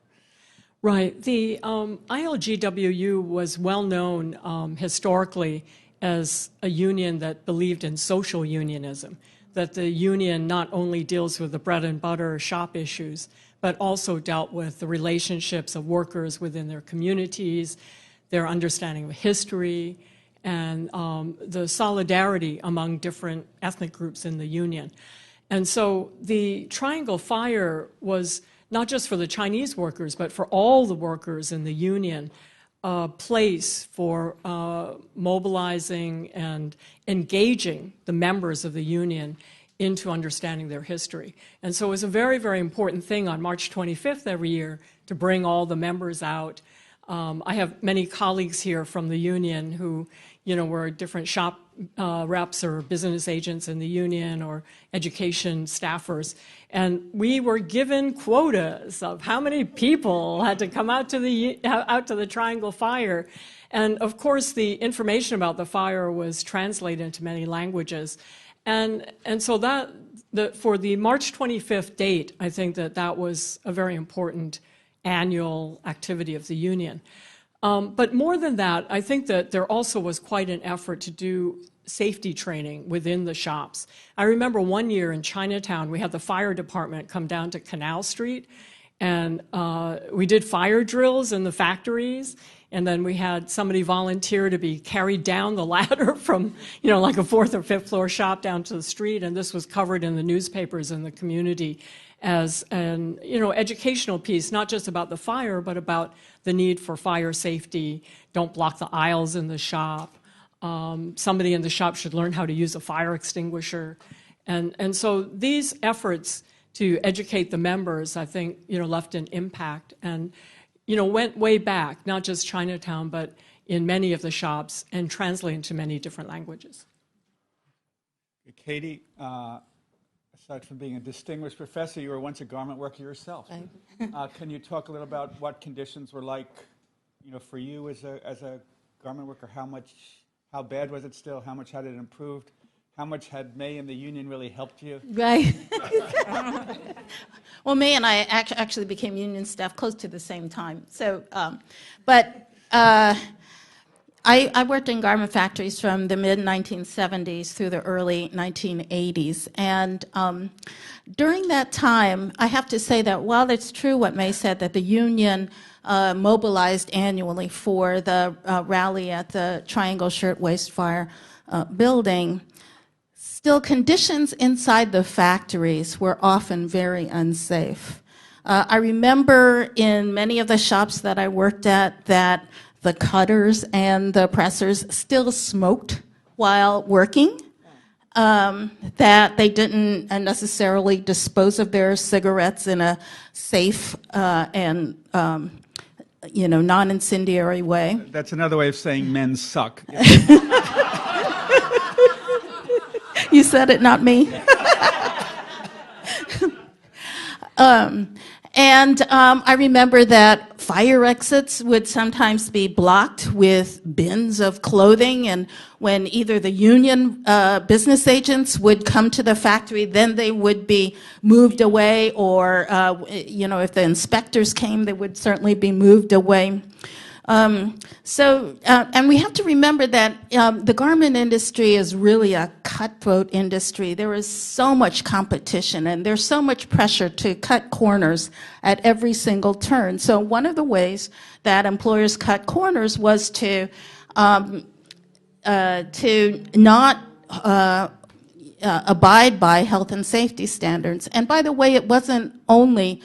Right. The ILGWU was well known historically as a union that believed in social unionism, that the union not only deals with the bread and butter shop issues, but also dealt with the relationships of workers within their communities, their understanding of history, and the solidarity among different ethnic groups in the union. And so the Triangle Fire was not just for the Chinese workers, but for all the workers in the union, a place for mobilizing and engaging the members of the union into understanding their history. And so it was a very, very important thing on March 25th every year to bring all the members out. I have many colleagues here from the union who, were different shop reps or business agents in the union or education staffers. And we were given quotas of how many people had to come out to the Triangle Fire. And of course, the information about the fire was translated into many languages. And so for the March 25th date, I think that was a very important annual activity of the union. But more than that, I think that there also was quite an effort to do safety training within the shops. I remember one year in Chinatown, we had the fire department come down to Canal Street, and we did fire drills in the factories, and then we had somebody volunteer to be carried down the ladder from, like a 4th or 5th floor shop down to the street, and this was covered in the newspapers in the community as an, educational piece, not just about the fire, but about the need for fire safety. Don't block the aisles in the shop. Somebody in the shop should learn how to use a fire extinguisher. And so these efforts to educate the members, I think, left an impact and, went way back, not just Chinatown, but in many of the shops and translated into many different languages.
Katie, aside from being a distinguished professor, you were once a garment worker yourself. Can you talk a little about what conditions were like, for you as a garment worker? How bad was it still? How much had it improved? How much had May and the union really helped you?
Right. Well, May and I actually became union staff close to the same time. So, I worked in garment factories from the mid-1970s through the early 1980s. And during that time, I have to say that while it's true what May said, that the union mobilized annually for the rally at the Triangle Shirtwaist Fire building, still conditions inside the factories were often very unsafe. I remember in many of the shops that I worked at that the cutters and the pressers still smoked while working, that they didn't necessarily dispose of their cigarettes in a safe and non-incendiary way.
That's another way of saying men suck.
You said it, not me. I remember that fire exits would sometimes be blocked with bins of clothing, and when either the union business agents would come to the factory, then they would be moved away, or if the inspectors came, they would certainly be moved away. And we have to remember that the garment industry is really a cutthroat industry. There is so much competition, and there's so much pressure to cut corners at every single turn. So one of the ways that employers cut corners was to not abide by health and safety standards. And by the way, it wasn't only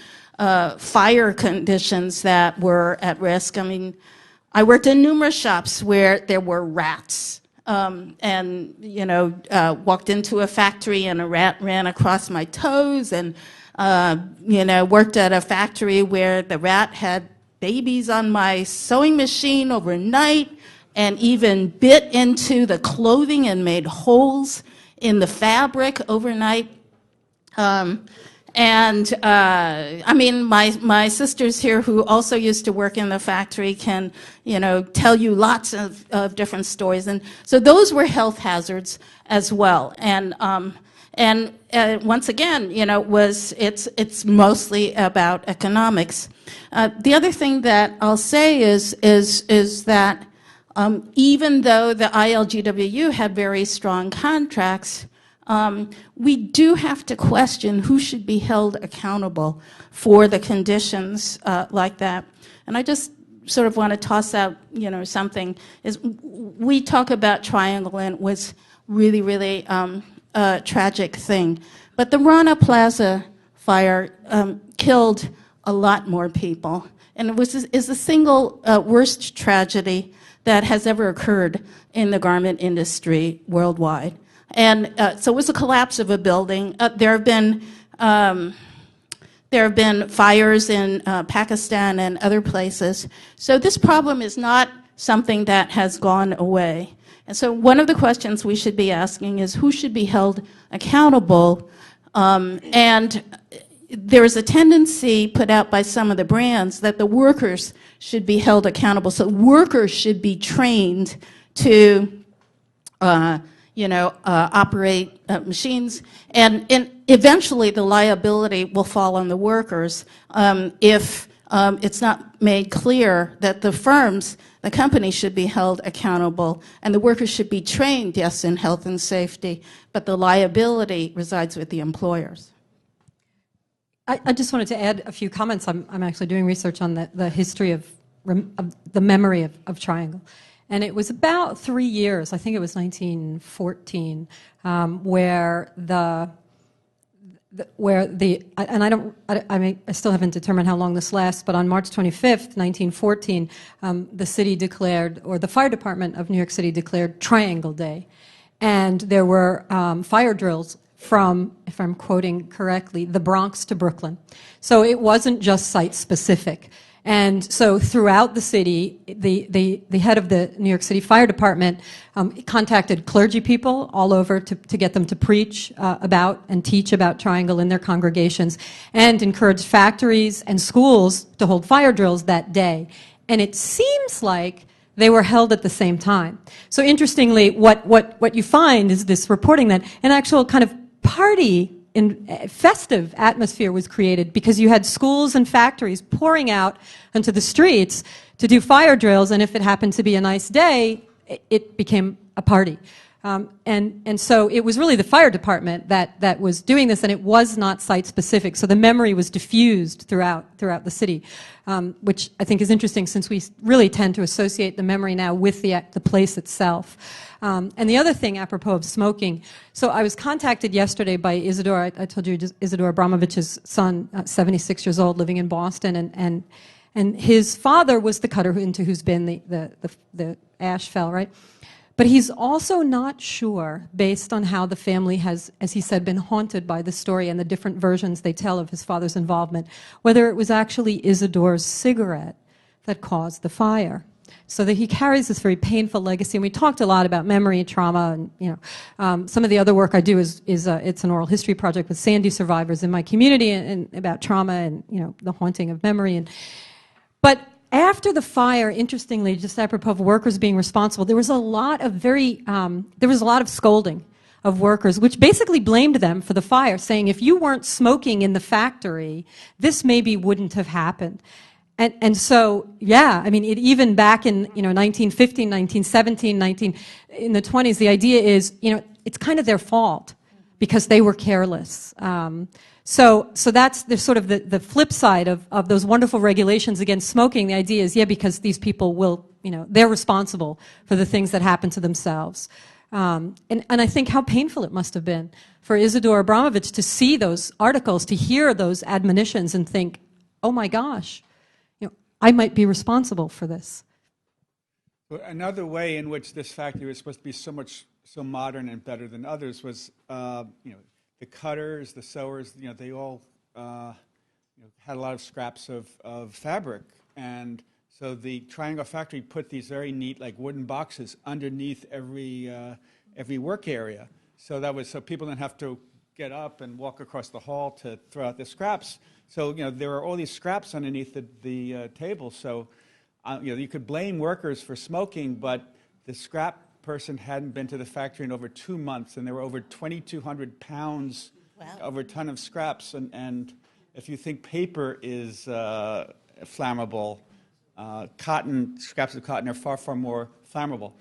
fire conditions that were at risk. I mean, I worked in numerous shops where there were rats, walked into a factory and a rat ran across my toes, and worked at a factory where the rat had babies on my sewing machine overnight and even bit into the clothing and made holes in the fabric overnight. My sisters here who also used to work in the factory can, tell you lots of different stories. And so those were health hazards as well. And once again, it's mostly about economics. The other thing that I'll say is that even though the ILGWU had very strong contracts, we do have to question who should be held accountable for the conditions like that. And I just sort of want to toss out, something. Is we talk about Triangle, and it was really, really a tragic thing. But the Rana Plaza fire killed a lot more people, and is the single worst tragedy that has ever occurred in the garment industry worldwide. And so it was a collapse of a building. There have been fires in Pakistan and other places. So this problem is not something that has gone away. And so one of the questions we should be asking is who should be held accountable? And there is a tendency put out by some of the brands that the workers should be held accountable. So workers should be trained to operate machines, and eventually the liability will fall on the workers if it's not made clear that the firms, the companies should be held accountable, and the workers should be trained, yes, in health and safety, but the liability resides with the employers.
I just wanted to add a few comments. I'm actually doing research on the history of the memory of Triangle. And it was about 3 years, I think it was 1914, where I still haven't determined how long this lasts, but on March 25th, 1914, the city declared, or the fire department of New York City declared Triangle Day. And there were fire drills from, if I'm quoting correctly, the Bronx to Brooklyn. So it wasn't just site-specific. And so throughout the city, the head of the New York City Fire Department contacted clergy people all over to get them to preach about and teach about Triangle in their congregations, and encouraged factories and schools to hold fire drills that day. And it seems like they were held at the same time. So interestingly, what you find is this reporting that an actual kind of party in festive atmosphere was created because you had schools and factories pouring out onto the streets to do fire drills, and if it happened to be a nice day, it became a party. And so it was really the fire department that was doing this, and it was not site-specific. So the memory was diffused throughout the city, which I think is interesting since we really tend to associate the memory now with the place itself. And the other thing, apropos of smoking, so I was contacted yesterday by Isidore. I told you Isidore Abramovich's son, 76 years old, living in Boston, and his father was the cutter into whose bin the ash fell, right? But he's also not sure, based on how the family has, as he said, been haunted by the story and the different versions they tell of his father's involvement, whether it was actually Isidore's cigarette that caused the fire. So that he carries this very painful legacy. And we talked a lot about memory, trauma, and some of the other work I do is it's an oral history project with Sandy survivors in my community and about trauma and the haunting of memory. But after the fire, interestingly, just apropos of workers being responsible, there was a lot of scolding of workers, which basically blamed them for the fire, saying if you weren't smoking in the factory, this maybe wouldn't have happened. And so, yeah, I mean, even back in 1915, 1917, in the 20s, the idea is it's kind of their fault because they were careless. So that's the sort of the flip side of those wonderful regulations against smoking. The idea is, because these people will, they're responsible for the things that happen to themselves. And I think how painful it must have been for Isidore Abramovich to see those articles, to hear those admonitions and think, oh my gosh, I might be responsible for this.
Well, another way in which this factory was supposed to be so modern and better than others was, the cutters, the sewers, they all had a lot of scraps of fabric. And so the Triangle factory put these very neat, like wooden boxes underneath every work area. So so people didn't have to get up and walk across the hall to throw out the scraps. So there were all these scraps underneath the table. So you could blame workers for smoking, but the scrap person hadn't been to the factory in over 2 months, and there were over 2,200 pounds, over a ton of scraps. And if you think paper is flammable, scraps of cotton are far, far more flammable.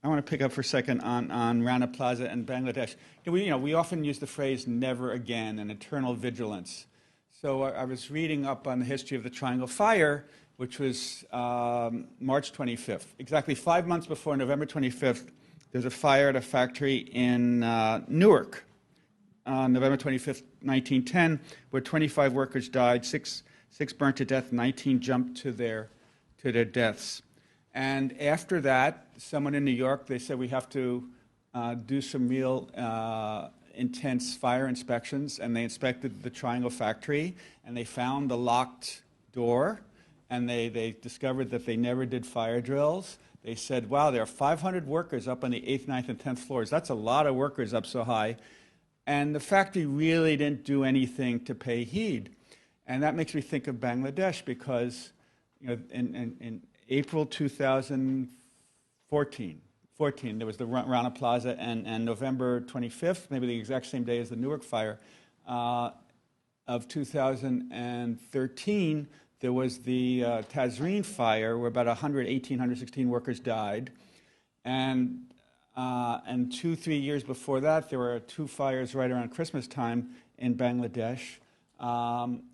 I want to pick up for a second on Rana Plaza and Bangladesh. We often use the phrase "never again" and eternal vigilance. So I was reading up on the history of the Triangle Fire, which was March 25th. Exactly 5 months before November 25th, there's a fire at a factory in Newark on November 25th, 1910, where 25 workers died, six burned to death, 19 jumped to their deaths. And after that, someone in New York, they said we have to do some real intense fire inspections, and they inspected the Triangle factory, and they found the locked door, and they discovered that they never did fire drills. They said, wow, there are 500 workers up on the 8th, 9th, and 10th floors. That's a lot of workers up so high. And the factory really didn't do anything to pay heed. And that makes me think of Bangladesh because in April 2014, there was the Rana Plaza, and November 25th, maybe the exact same day as the Newark fire, of 2013, there was the Tazreen fire where about 116 workers died. And 2-3 years before that, there were 2 fires right around Christmas time in Bangladesh,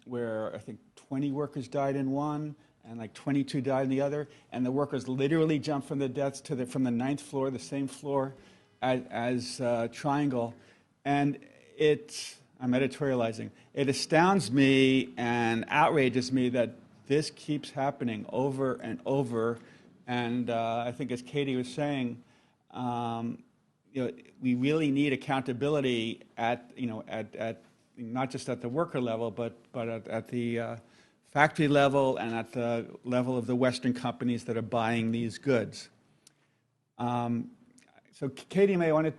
where I think 20 workers died in one, and like 22 died in the other. And the workers literally jumped from the deaths from the 9th floor, the same floor as Triangle. And I'm editorializing. It astounds me and outrages me that this keeps happening over and over. And I think, as Katie was saying, we really need accountability at not just at the worker level, but at the factory level and at the level of the Western companies that are buying these goods. So, Katie, I wanted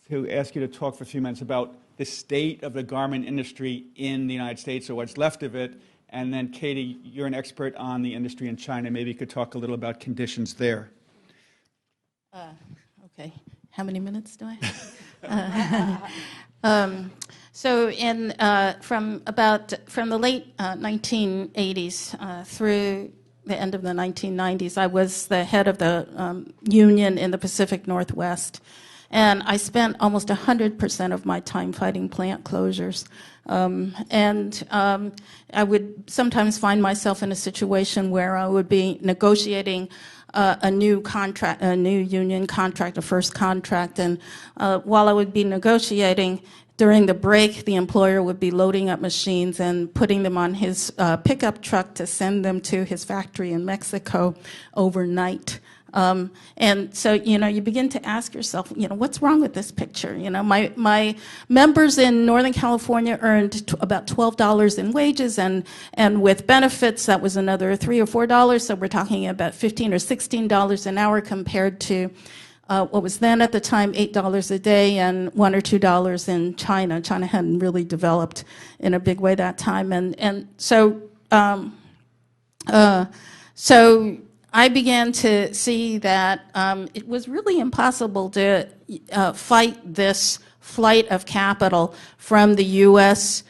to ask you to talk for a few minutes about the state of the garment industry in the United States, or what's left of it. And then, Katie, you're an expert on the industry in China. Maybe you could talk a little about conditions there.
Okay. How many minutes do I have? So from the late 1980s through the end of the 1990s, I was the head of the union in the Pacific Northwest. And I spent almost 100% of my time fighting plant closures. I would sometimes find myself in a situation where I would be negotiating a new contract, a new union contract, a first contract. And while I would be negotiating, during the break, the employer would be loading up machines and putting them on his pickup truck to send them to his factory in Mexico overnight. And so, you begin to ask yourself, what's wrong with this picture? My members in Northern California earned about $12 in wages, and with benefits, that was another $3 or $4. So we're talking about $15 or $16 an hour compared to what was then at the time $8 a day and $1 or $2 in China. China hadn't really developed in a big way that time, and so I began to see that it was really impossible to fight this flight of capital from the U.S.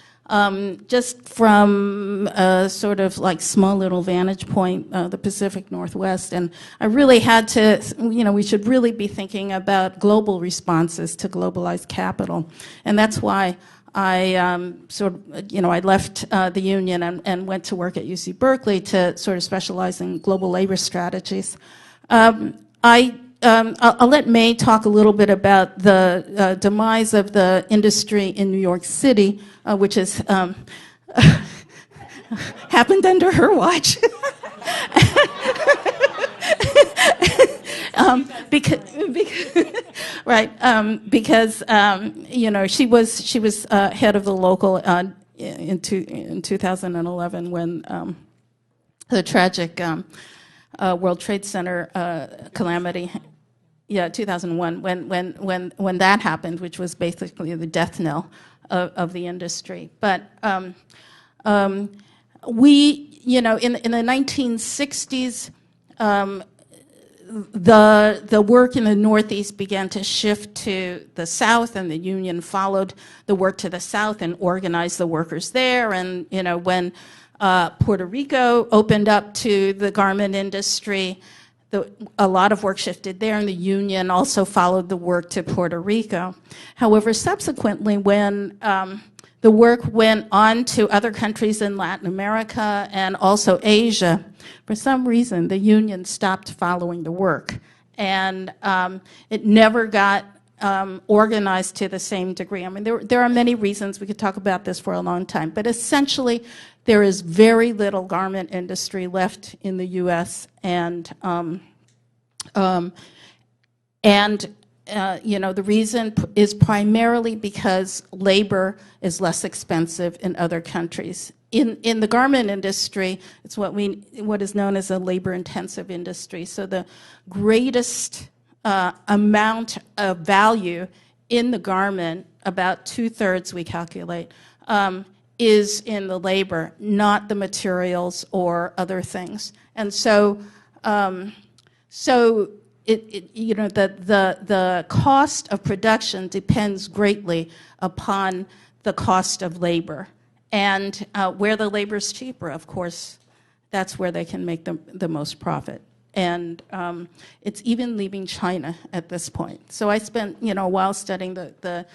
Just from a sort of like small little vantage point, the Pacific Northwest. And I really had to, we should really be thinking about global responses to globalized capital. And that's why I I left the union and went to work at UC Berkeley to sort of specialize in global labor strategies. I'll let May talk a little bit about the demise of the industry in New York City, which has happened under her watch. Because she was head of the local in 2011 when the tragic World Trade Center calamity. Yeah, 2001 when that happened, which was basically the death knell of the industry. But we, in the 1960s. The work in the Northeast began to shift to the South, and the union followed the work to the South and organized the workers there. And when Puerto Rico opened up to the garment industry, a lot of work shifted there, and the union also followed the work to Puerto Rico. However, subsequently, when the work went on to other countries in Latin America and also Asia, for some reason, the union stopped following the work. And it never got organized to the same degree. I mean, there are many reasons. We could talk about this for a long time. But essentially, there is very little garment industry left in the U.S. The reason is primarily because labor is less expensive in other countries. In the garment industry, it's what is known as a labor-intensive industry. So the greatest amount of value in the garment, about 2/3 we calculate, is in the labor, not the materials or other things. And so, the cost of production depends greatly upon the cost of labor. And where the labor is cheaper, of course, that's where they can make the most profit. And it's even leaving China at this point. So I spent, a while studying the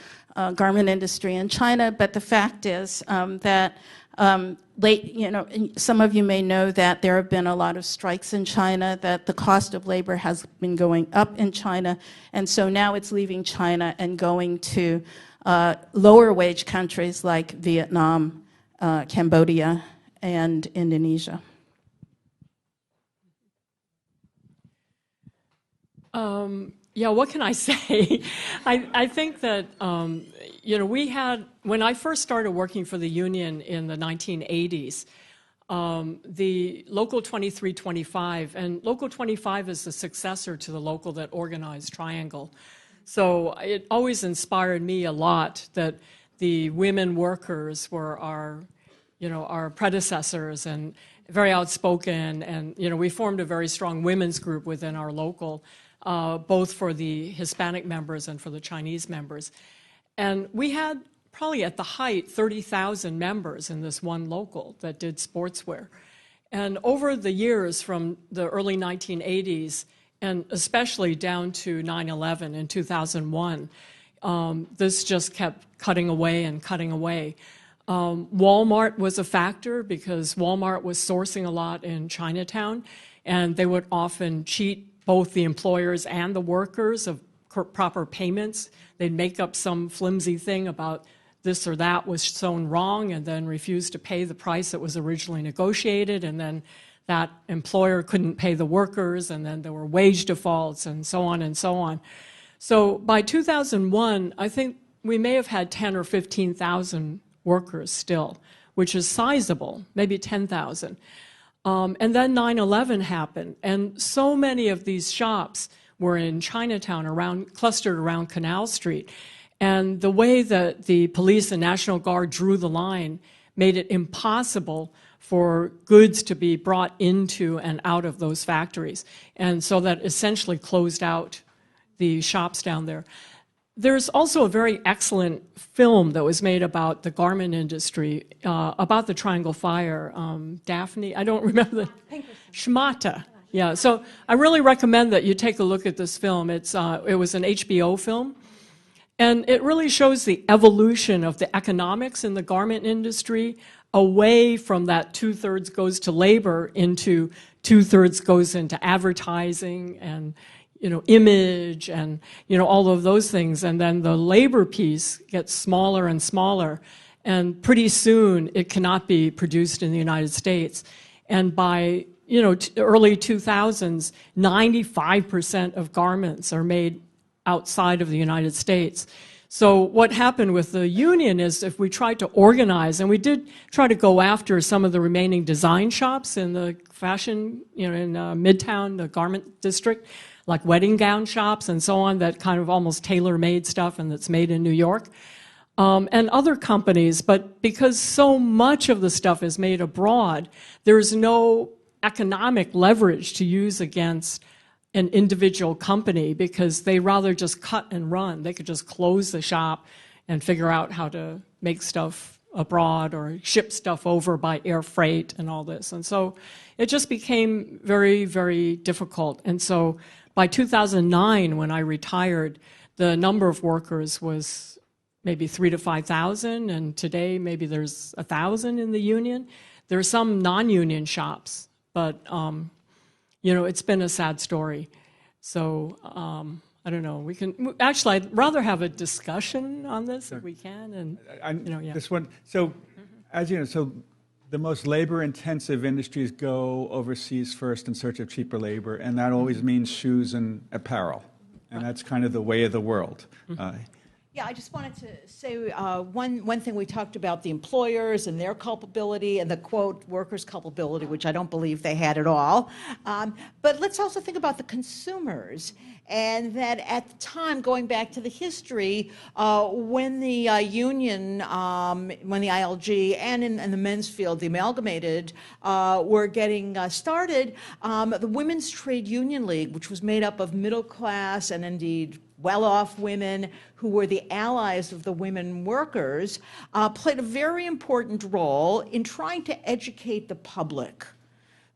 garment industry in China, but the fact is that some of you may know that there have been a lot of strikes in China, that the cost of labor has been going up in China, and so now it's leaving China and going to lower wage countries like Vietnam, Cambodia, and Indonesia.
Yeah, what can I say? I think that, we had, when I first started working for the union in the 1980s, the Local 2325, and Local 25 is the successor to the local that organized Triangle. So it always inspired me a lot that the women workers were our predecessors and very outspoken, and, we formed a very strong women's group within our local, both for the Hispanic members and for the Chinese members. And we had probably at the height 30,000 members in this one local that did sportswear. And over the years from the early 1980s, and especially down to 9/11 in 2001, this just kept cutting away and cutting away. Walmart was a factor because Walmart was sourcing a lot in Chinatown, and they would often cheat both the employers and the workers of proper payments. They'd make up some flimsy thing about this or that was sewn wrong and then refuse to pay the price that was originally negotiated, and then that employer couldn't pay the workers, and then there were wage defaults and so on and so on. So by 2001, I think we may have had 10 or 15,000 workers still, which is sizable, maybe 10,000. And then 9/11 happened, and so many of these shops were in Chinatown, clustered around Canal Street. And the way that the police and National Guard drew the line made it impossible for goods to be brought into and out of those factories. And so that essentially closed out the shops down there. There's also a very excellent film that was made about the garment industry, about the Triangle Fire. Daphne, I don't remember the... Schmata. Yeah, so I really recommend that you take a look at this film. It was an HBO film, and it really shows the evolution of the economics in the garment industry away from that 2/3 goes to labor into 2/3 goes into advertising and image and, all of those things. And then the labor piece gets smaller and smaller. And pretty soon it cannot be produced in the United States. And by, early 2000s, 95% of garments are made outside of the United States. So what happened with the union is if we tried to organize, and we did try to go after some of the remaining design shops in the fashion, in Midtown, the garment district, like wedding gown shops and so on, that kind of almost tailor-made stuff and that's made in New York, and other companies. But because so much of the stuff is made abroad, there's no economic leverage to use against an individual company because they rather just cut and run. They could just close the shop and figure out how to make stuff abroad or ship stuff over by air freight and all this. And so it just became very, very difficult. And so by 2009, when I retired, the number of workers was maybe 3,000 to 5,000, and today maybe there's 1,000 in the union. There are some non-union shops, but it's been a sad story. So I don't know. Actually, I'd rather have a discussion on this if we can. And yeah.
This one. So, as you know, the most labor-intensive industries go overseas first in search of cheaper labor, and that always means shoes and apparel, and that's kind of the way of the world.
Yeah, I just wanted to say one thing. We talked about the employers and their culpability and the, quote, workers' culpability, which I don't believe they had at all. But let's also think about the consumers, and that at the time, going back to the history, when the union, when the ILG and in the men's field, the amalgamated, were getting started, the Women's Trade Union League, which was made up of middle class and indeed well-off women who were the allies of the women workers, played a very important role in trying to educate the public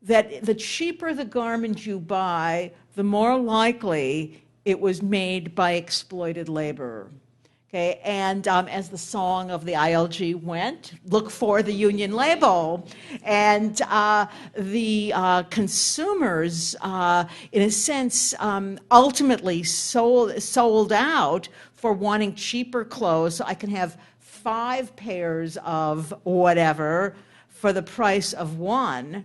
that the cheaper the garment you buy, the more likely it was made by exploited labor. Okay, and as the song of the ILG went, look for the union label. And the consumers, in a sense, ultimately sold out for wanting cheaper clothes. So I can have 5 pairs of whatever for the price of 1.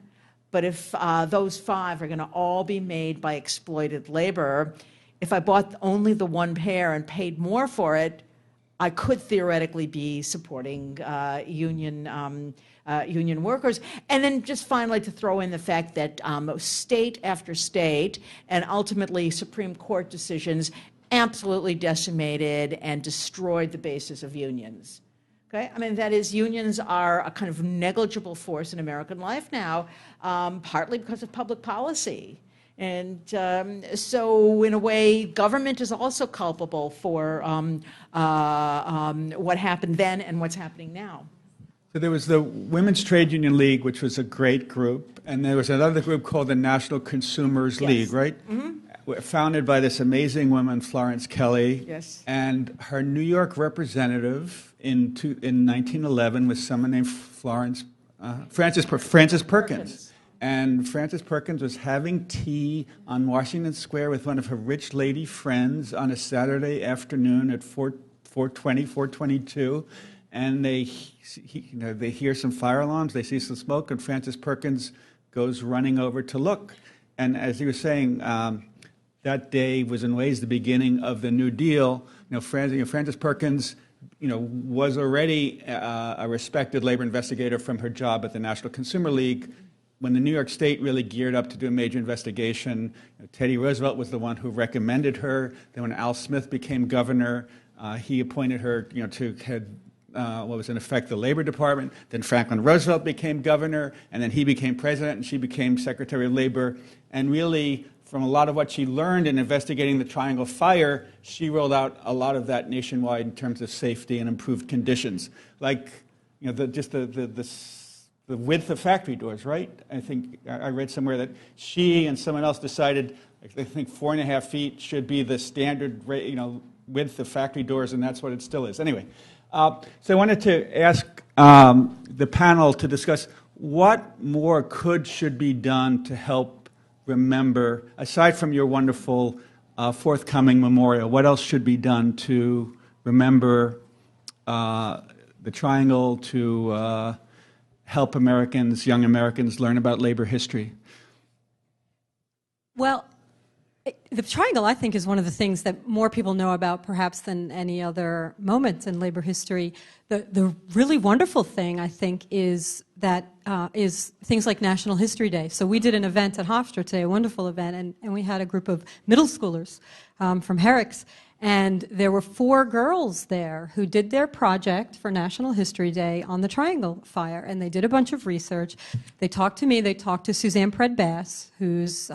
But if those 5 are going to all be made by exploited labor, if I bought only the 1 pair and paid more for it, I could theoretically be supporting union workers. And then just finally to throw in the fact that state after state and ultimately Supreme Court decisions absolutely decimated and destroyed the basis of unions. Okay? I mean, that is, unions are a kind of negligible force in American life now, partly because of public policy. And so, in a way, government is also culpable for what happened then and what's happening now.
So there was the Women's Trade Union League, which was a great group, and there was another group called the National Consumers League, right? Mm-hmm. Founded by this amazing woman, Florence Kelley.
Yes.
And her New York representative in 1911 was someone named Frances Perkins. And Frances Perkins was having tea on Washington Square with one of her rich lady friends on a Saturday afternoon at 4:22, and they hear some fire alarms, they see some smoke, and Frances Perkins goes running over to look. And as he was saying, that day was in ways the beginning of the New Deal. Frances Perkins, was already a respected labor investigator from her job at the National Consumer League. When the New York State really geared up to do a major investigation, Teddy Roosevelt was the one who recommended her. Then when Al Smith became governor, he appointed her to head what was in effect the Labor Department. Then Franklin Roosevelt became governor, and then he became president, and she became Secretary of Labor. And really, from a lot of what she learned in investigating the Triangle Fire, she rolled out a lot of that nationwide in terms of safety and improved conditions. Like, the width of factory doors, right? I think I read somewhere that she and someone else decided, I think 4.5 feet should be the standard, width of factory doors, and that's what it still is. Anyway, so I wanted to ask the panel to discuss what more should be done to help remember, aside from your wonderful forthcoming memorial, what else should be done to remember the Triangle, to help young Americans learn about labor history?
Well, the Triangle, I think, is one of the things that more people know about perhaps than any other moment in labor history. The really wonderful thing, I think, is that is things like National History Day. So we did an event at Hofstra today, a wonderful event, and we had a group of middle schoolers from Herrick's. And there were 4 girls there who did their project for National History Day on the Triangle Fire, and they did a bunch of research. They talked to me, they talked to Suzanne Pred-Bass, who's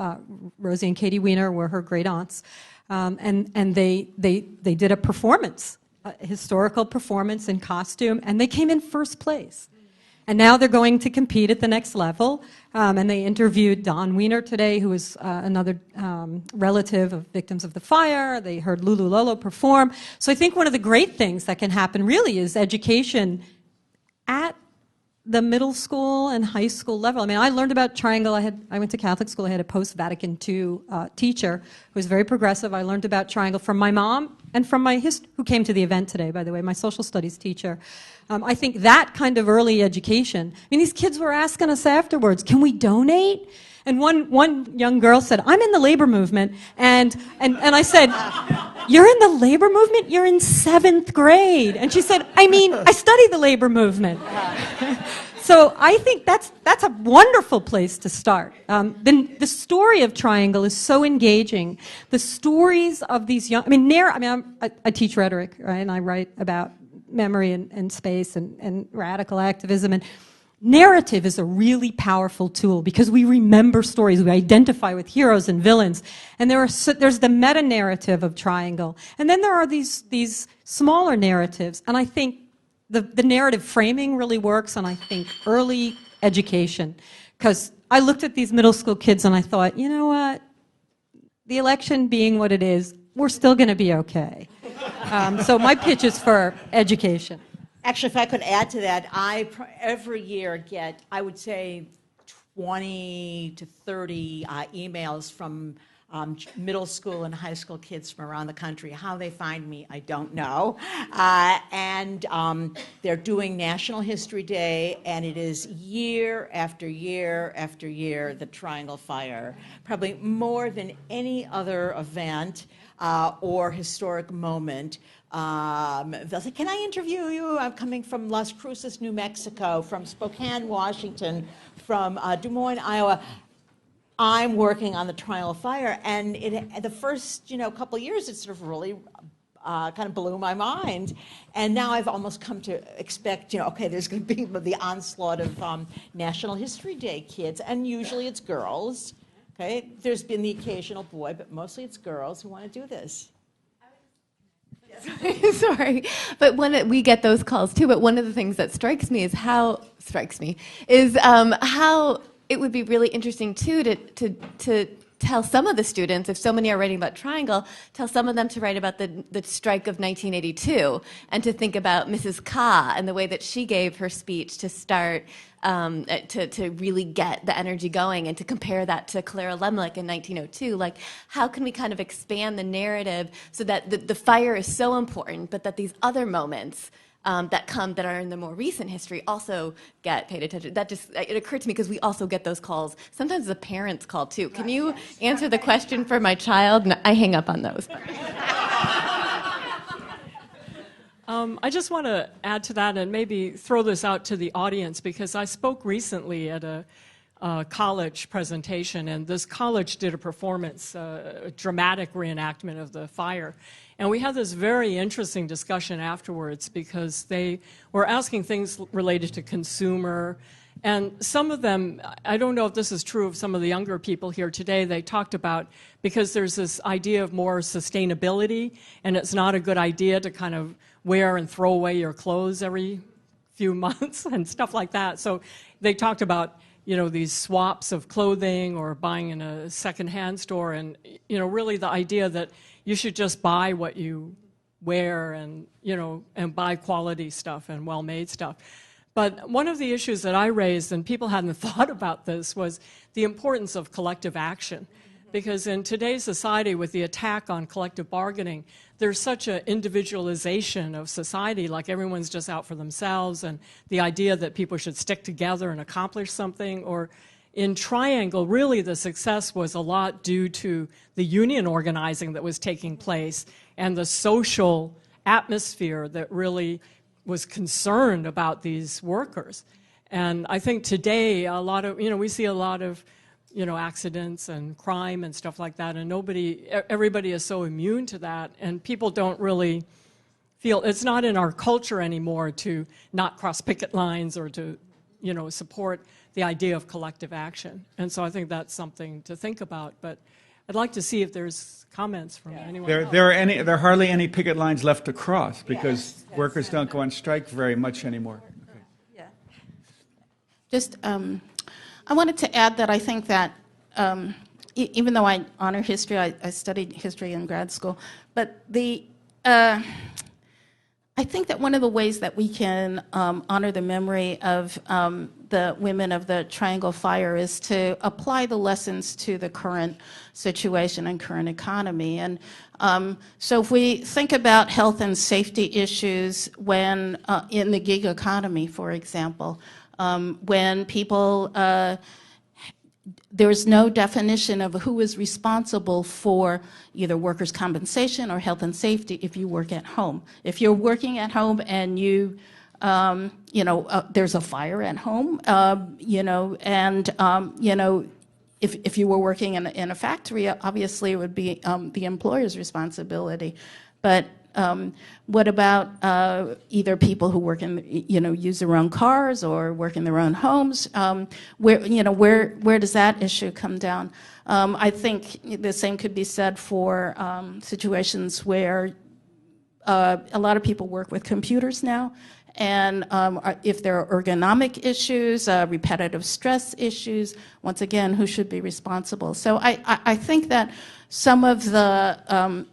Rosie and Katie Wiener were her great aunts, and they did a performance, a historical performance in costume, and they came in first place. And now they're going to compete at the next level. And they interviewed Don Wiener today, who is another relative of victims of the fire. They heard Lulu Lolo perform. So I think one of the great things that can happen really is education at the middle school and high school level. I mean, I learned about Triangle. I went to Catholic school. I had a post-Vatican II teacher who was very progressive. I learned about Triangle from my mom and from who came to the event today, by the way, my social studies teacher. I think that kind of early education. I mean, these kids were asking us afterwards, can we donate? And one young girl said, I'm in the labor movement. And I said, you're in the labor movement? You're in 7th grade. And she said, I study the labor movement. So I think that's a wonderful place to start. Then the story of Triangle is so engaging. The stories of these young, I teach rhetoric, right? And I write about memory and space and radical activism. narrative is a really powerful tool because we remember stories, we identify with heroes and villains, and there's the meta-narrative of Triangle, and then there are these smaller narratives, and I think the narrative framing really works, and I think early education, because I looked at these middle school kids and I thought, you know what, the election being what it is, we're still going to be okay. So my pitch is for education.
Actually, if I could add to that, every year get, I would say, 20 to 30 emails from middle school and high school kids from around the country. How they find me, I don't know. And they're doing National History Day, and it is year after year after year, the Triangle Fire. Probably more than any other event or historic moment. They'll say, can I interview you? I'm coming from Las Cruces, New Mexico, from Spokane, Washington, from Des Moines, Iowa. I'm working on the Triangle Fire, and the first couple of years, it sort of really kind of blew my mind. And now I've almost come to expect, okay, there's going to be the onslaught of National History Day kids, and usually it's girls. Okay, there's been the occasional boy, but mostly it's girls who want to do this.
Sorry, but we get those calls too. But one of the things that strikes me is how it would be really interesting too to tell some of the students, if so many are writing about Triangle, tell some of them to write about the strike of 1982 and to think about Mrs. Ka and the way that she gave her speech to start to really get the energy going, and to compare that to Clara Lemlich in 1902. Like, how can we kind of expand the narrative so that the fire is so important, but that these other moments that are in the more recent history also get paid attention. It occurred to me because we also get those calls. Sometimes the parents call too. Can you answer the question for my child? And I hang up on those.
I just want to add to that and maybe throw this out to the audience, because I spoke recently at a college presentation, and this college did a performance, a dramatic reenactment of the fire. And we had this very interesting discussion afterwards, because they were asking things related to consumer. And some of them, I don't know if this is true of some of the younger people here today, they talked about, because there's this idea of more sustainability, and it's not a good idea to kind of wear and throw away your clothes every few months and stuff like that. So they talked about, these swaps of clothing or buying in a secondhand store, and, really the idea that you should just buy what you wear and, and buy quality stuff and well-made stuff. But one of the issues that I raised, and people hadn't thought about this, was the importance of collective action. Because in today's society, with the attack on collective bargaining, there's such an individualization of society, like everyone's just out for themselves, and the idea that people should stick together and accomplish something. Or in Triangle, really the success was a lot due to the union organizing that was taking place and the social atmosphere that really was concerned about these workers. And I think today, we see a lot of accidents and crime and stuff like that, and everybody is so immune to that, and people don't really feel, it's not in our culture anymore to not cross picket lines or to, support the idea of collective action. And so I think that's something to think about, but I'd like to see if there's comments from anyone else.
There are hardly any picket lines left to cross, because workers don't go on strike very much anymore. Okay.
Yeah. Just, I wanted to add that I think that even though I honor history, I studied history in grad school, but I think that one of the ways that we can honor the memory of the women of the Triangle Fire is to apply the lessons to the current situation and current economy. And so if we think about health and safety issues when in the gig economy, for example, when people, there's no definition of who is responsible for either workers' compensation or health and safety if you work at home. If you're working at home and there's a fire at home, if you were working in a factory, obviously it would be the employer's responsibility. But what about either people who work in, use their own cars or work in their own homes? Where does that issue come down? I think the same could be said for situations where a lot of people work with computers now, and if there are ergonomic issues, repetitive stress issues, once again, who should be responsible? So I think that some of the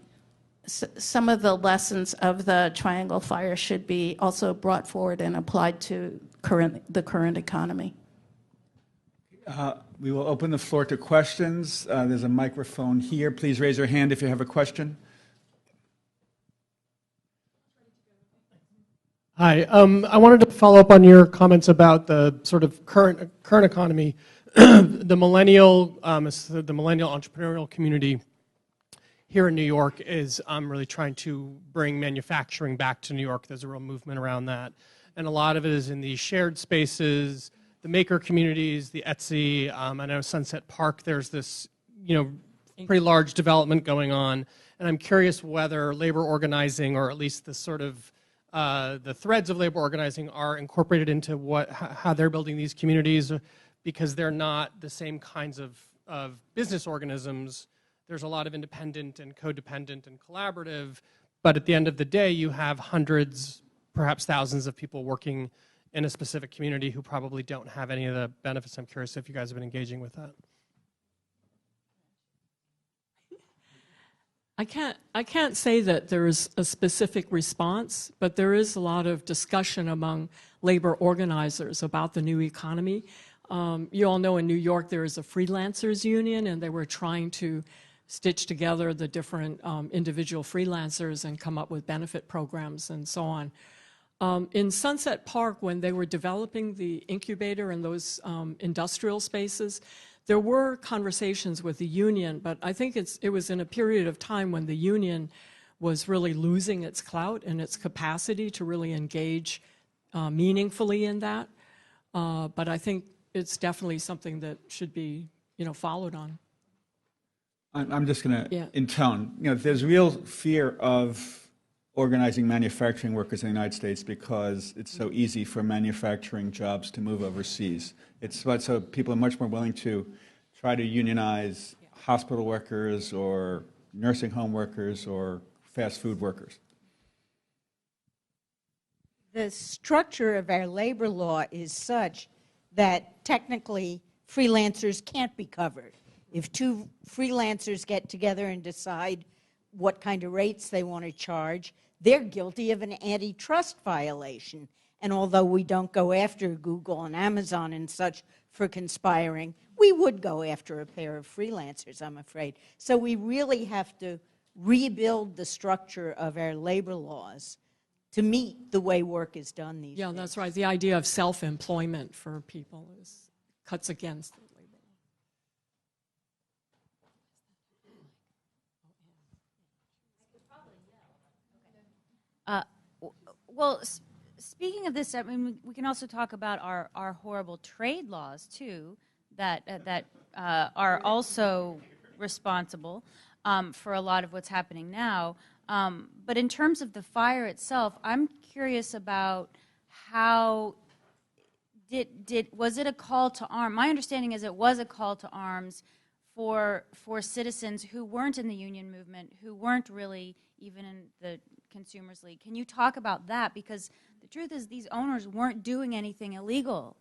lessons of the Triangle Fire should be also brought forward and applied to the current economy.
We will open the floor to questions. There's a microphone here. Please raise your hand if you have a question.
Hi. I wanted to follow up on your comments about the sort of current economy. The millennial entrepreneurial community here in New York is really trying to bring manufacturing back to New York. There's a real movement around that, and a lot of it is in these shared spaces, the maker communities, the Etsy. I know Sunset Park. There's this pretty large development going on, and I'm curious whether labor organizing, or at least the sort of the threads of labor organizing, are incorporated into how they're building these communities, because they're not the same kinds of business organisms. There's a lot of independent and codependent and collaborative, but at the end of the day, you have hundreds, perhaps thousands of people working in a specific community who probably don't have any of the benefits. I'm curious if you guys have been engaging with that.
I can't say that there is a specific response, but there is a lot of discussion among labor organizers about the new economy. You all know in New York there is a freelancers union, and they were trying to stitch together the different individual freelancers and come up with benefit programs and so on. In Sunset Park, when they were developing the incubator and those industrial spaces, there were conversations with the union, but I think it was in a period of time when the union was really losing its clout and its capacity to really engage meaningfully in that. But I think it's definitely something that should be, followed on.
I'm just going to intone. There's real fear of organizing manufacturing workers in the United States because it's so easy for manufacturing jobs to move overseas. So people are much more willing to try to unionize hospital workers or nursing home workers or fast food workers.
The structure of our labor law is such that technically freelancers can't be covered. If two freelancers get together and decide what kind of rates they want to charge, they're guilty of an antitrust violation. And although we don't go after Google and Amazon and such for conspiring, we would go after a pair of freelancers, I'm afraid. So we really have to rebuild the structure of our labor laws to meet the way work is done these days.
Yeah, that's right. The idea of self-employment for people cuts against the labor
law. Well, speaking of this, I mean, we can also talk about our horrible trade laws too, that are also responsible for a lot of what's happening now. But in terms of the fire itself, I'm curious about how was it a call to arms? My understanding is it was a call to arms for citizens who weren't in the union movement, who weren't really even in the Consumers League. Can you talk about that? Because the truth is these owners weren't doing anything illegal,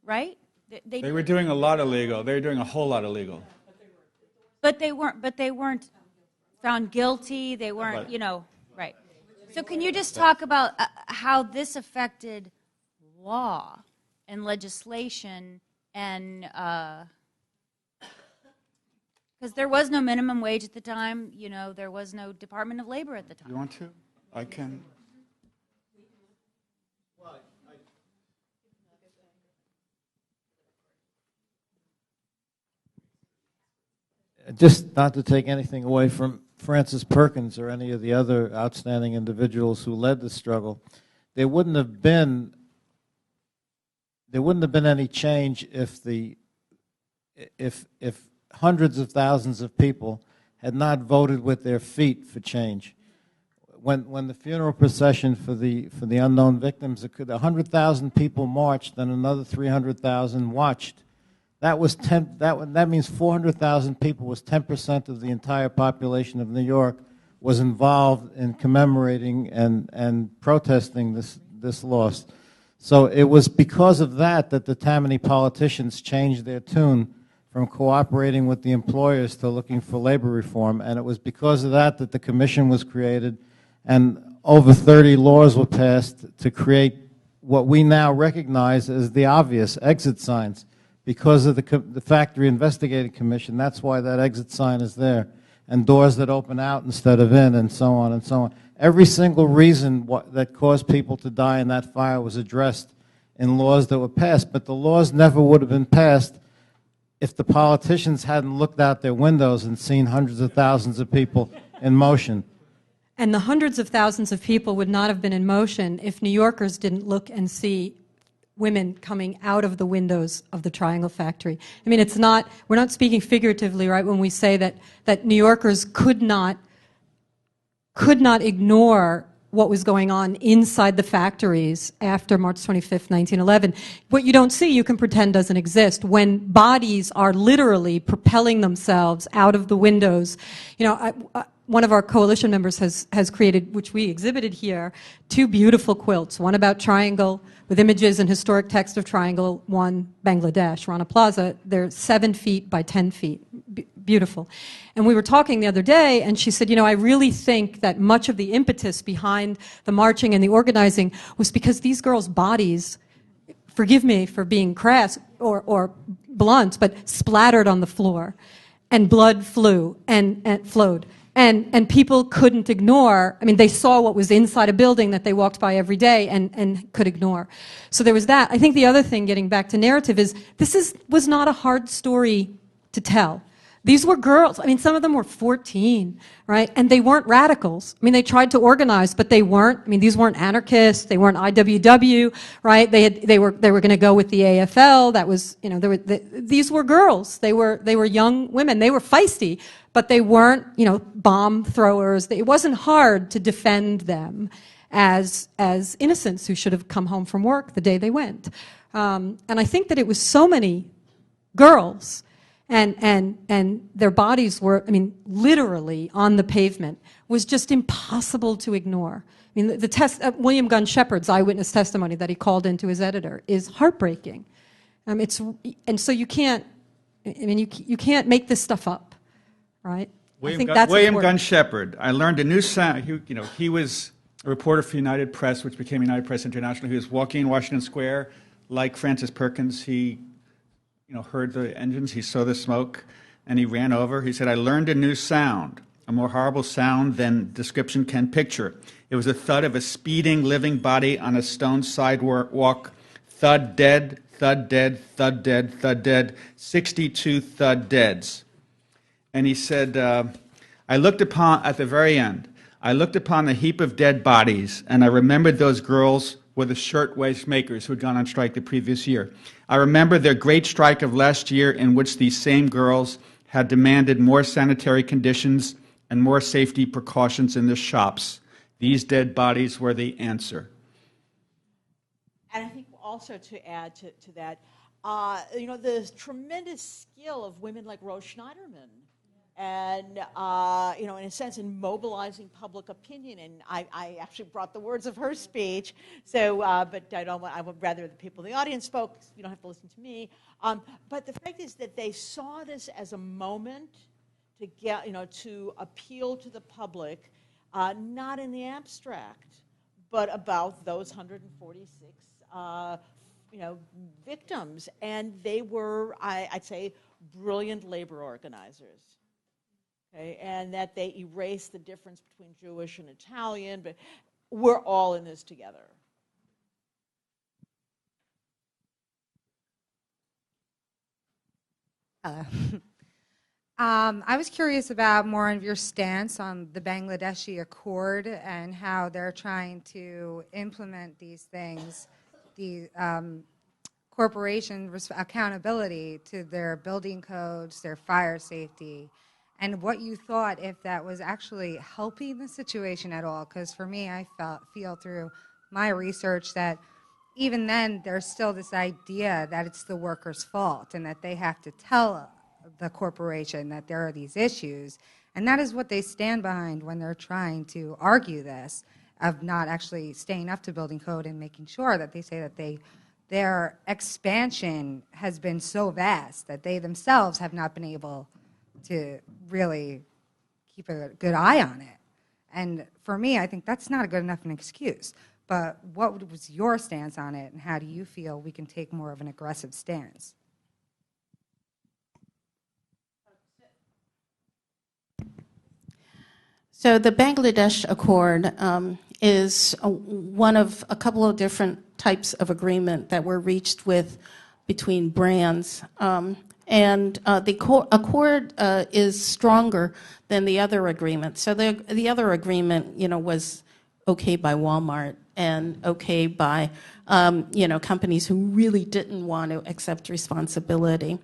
right?
They were doing a lot of legal. They were doing a whole lot of legal.
But they weren't found guilty. They weren't, right. So can you just talk about how this affected law and legislation, and because there was no minimum wage at the time, there was no Department of Labor at the time.
You want to? I can.
Just not to take anything away from Francis Perkins or any of the other outstanding individuals who led the struggle, there wouldn't have been any change if hundreds of thousands of people had not voted with their feet for change. when the funeral procession for the unknown victims occurred, 100,000 people marched, and another 300,000 watched. That was that means 400,000 people was 10% of the entire population of New York was involved in commemorating and protesting this loss. So it was because of that that the Tammany politicians changed their tune from cooperating with the employers to looking for labor reform, and it was because of that that the commission was created, and over 30 laws were passed to create what we now recognize as the obvious exit signs. Because of the Factory Investigating Commission, that's why that exit sign is there, and doors that open out instead of in, and so on and so on. Every single reason that caused people to die in that fire was addressed in laws that were passed, but the laws never would have been passed if the politicians hadn't looked out their windows and seen hundreds of thousands of people in motion.
And the hundreds of thousands of people would not have been in motion if New Yorkers didn't look and see women coming out of the windows of the Triangle Factory. I mean, we're not speaking figuratively, right, when we say that New Yorkers could not ignore what was going on inside the factories after March 25th, 1911. What you don't see, you can pretend doesn't exist. When bodies are literally propelling themselves out of the windows, you know, one of our coalition members has created, which we exhibited here, 2 beautiful quilts, one about Triangle with images and historic text of Triangle, one Bangladesh, Rana Plaza. They're 7 feet by 10 feet, beautiful. And we were talking the other day, and she said, you know, I really think that much of the impetus behind the marching and the organizing was because these girls' bodies, forgive me for being crass or blunt, but splattered on the floor, and blood flew and flowed. And people couldn't ignore, I mean, they saw what was inside a building that they walked by every day and could ignore. So there was that. I think the other thing, getting back to narrative, is was not a hard story to tell. These were girls. I mean, some of them were 14, right? And they weren't radicals. I mean, they tried to organize, but they weren't. I mean, these weren't anarchists. They weren't IWW, right? They were going to go with the AFL. That was, you know, these were girls. They were young women. They were feisty, but they weren't, you know, bomb throwers. It wasn't hard to defend them as innocents who should have come home from work the day they went. And I think that it was so many girls. And their bodies were, I mean, literally on the pavement, was just impossible to ignore. I mean, William Gunn Shepard's eyewitness testimony that he called into his editor is heartbreaking. And so you can't, I mean, you can't make this stuff up, right?
William Gunn Shepard. I learned a new sound. He was a reporter for United Press, which became United Press International. He was walking in Washington Square like Francis Perkins. He heard the engines, he saw the smoke, and he ran over. He said, I learned a new sound, a more horrible sound than description can picture. It was a thud of a speeding, living body on a stone sidewalk. Thud dead, thud dead, thud dead, thud dead, 62 thud deads. And he said, at the very end, I looked upon the heap of dead bodies, and I remembered those girls were the shirtwaist makers who had gone on strike the previous year. I remember their great strike of last year in which these same girls had demanded more sanitary conditions and more safety precautions in the shops. These dead bodies were the answer.
And I think also to add to that, the tremendous skill of women like Rose Schneiderman, and in a sense, in mobilizing public opinion. And I actually brought the words of her speech. So, but I would rather the people in the audience spoke. You don't have to listen to me. But the fact is that they saw this as a moment to get, to appeal to the public, not in the abstract, but about those 146, victims. And they were, I'd say, brilliant labor organizers. Okay, and that they erase the difference between Jewish and Italian, but we're all in this together.
I was curious about more of your stance on the Bangladeshi Accord and how they're trying to implement these things, the corporation accountability to their building codes, their fire safety, and what you thought if that was actually helping the situation at all. Because for me, I feel through my research that even then there's still this idea that it's the worker's fault and that they have to tell the corporation that there are these issues. And that is what they stand behind when they're trying to argue this, of not actually staying up to building code and making sure that they say that their expansion has been so vast that they themselves have not been able to really keep a good eye on it. And for me, I think that's not a good enough an excuse. But what was your stance on it, and how do you feel we can take more of an aggressive stance?
So the Bangladesh Accord is one of a couple of different types of agreement that were reached with between brands. And the accord is stronger than the other agreement. So the other agreement, was okay by Walmart and okay by, companies who really didn't want to accept responsibility.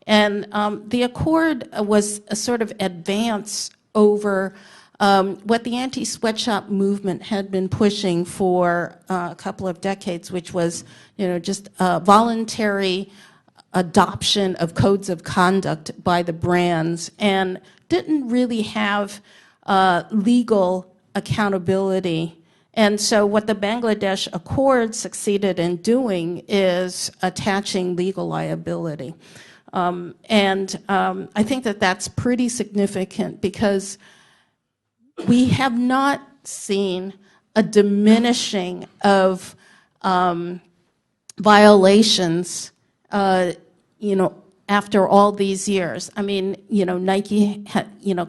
And the accord was a sort of advance over what the anti-sweatshop movement had been pushing for a couple of decades, which was, just voluntary adoption of codes of conduct by the brands, and didn't really have legal accountability. And so what the Bangladesh Accord succeeded in doing is attaching legal liability. I think that that's pretty significant, because we have not seen a diminishing of violations, after all these years. I mean, Nike,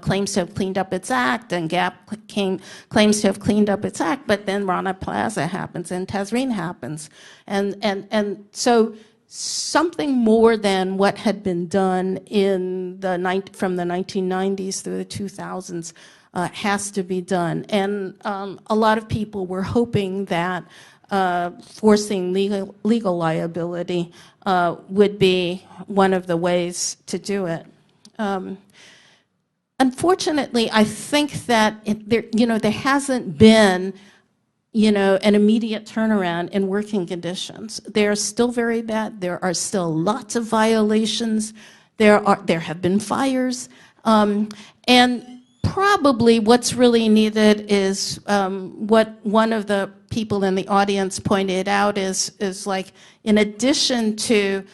claims to have cleaned up its act, and Gap claims to have cleaned up its act, but then Rana Plaza happens and Tazreen happens. And so something more than what had been done from the 1990s through the 2000s has to be done. And a lot of people were hoping that forcing legal liability would be one of the ways to do it. Unfortunately, I think that there hasn't been an immediate turnaround in working conditions. They are still very bad. There are still lots of violations. There have been fires, and probably what's really needed is what one of the people in the audience pointed out is like, in addition to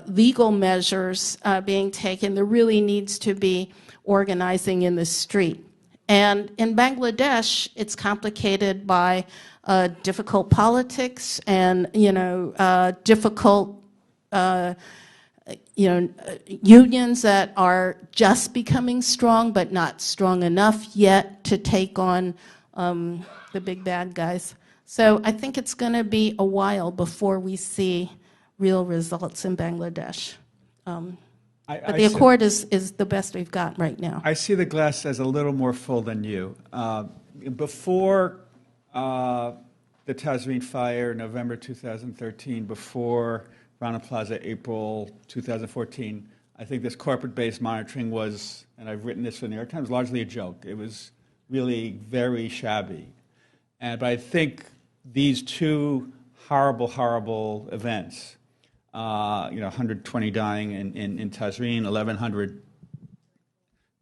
legal measures being taken, there really needs to be organizing in the street. And in Bangladesh, it's complicated by difficult politics and difficult unions that are just becoming strong, but not strong enough yet to take on the big bad guys. So I think it's going to be a while before we see real results in Bangladesh. But the accord is the best we've got right now.
I see the glass as a little more full than you. Before the Tazreen fire, November 2013, before Rana Plaza, April 2014, I think this corporate-based monitoring was, and I've written this for the New York Times, largely a joke. It was really very shabby. But I think these two horrible, horrible events, 120 dying in Tazreen, 1,100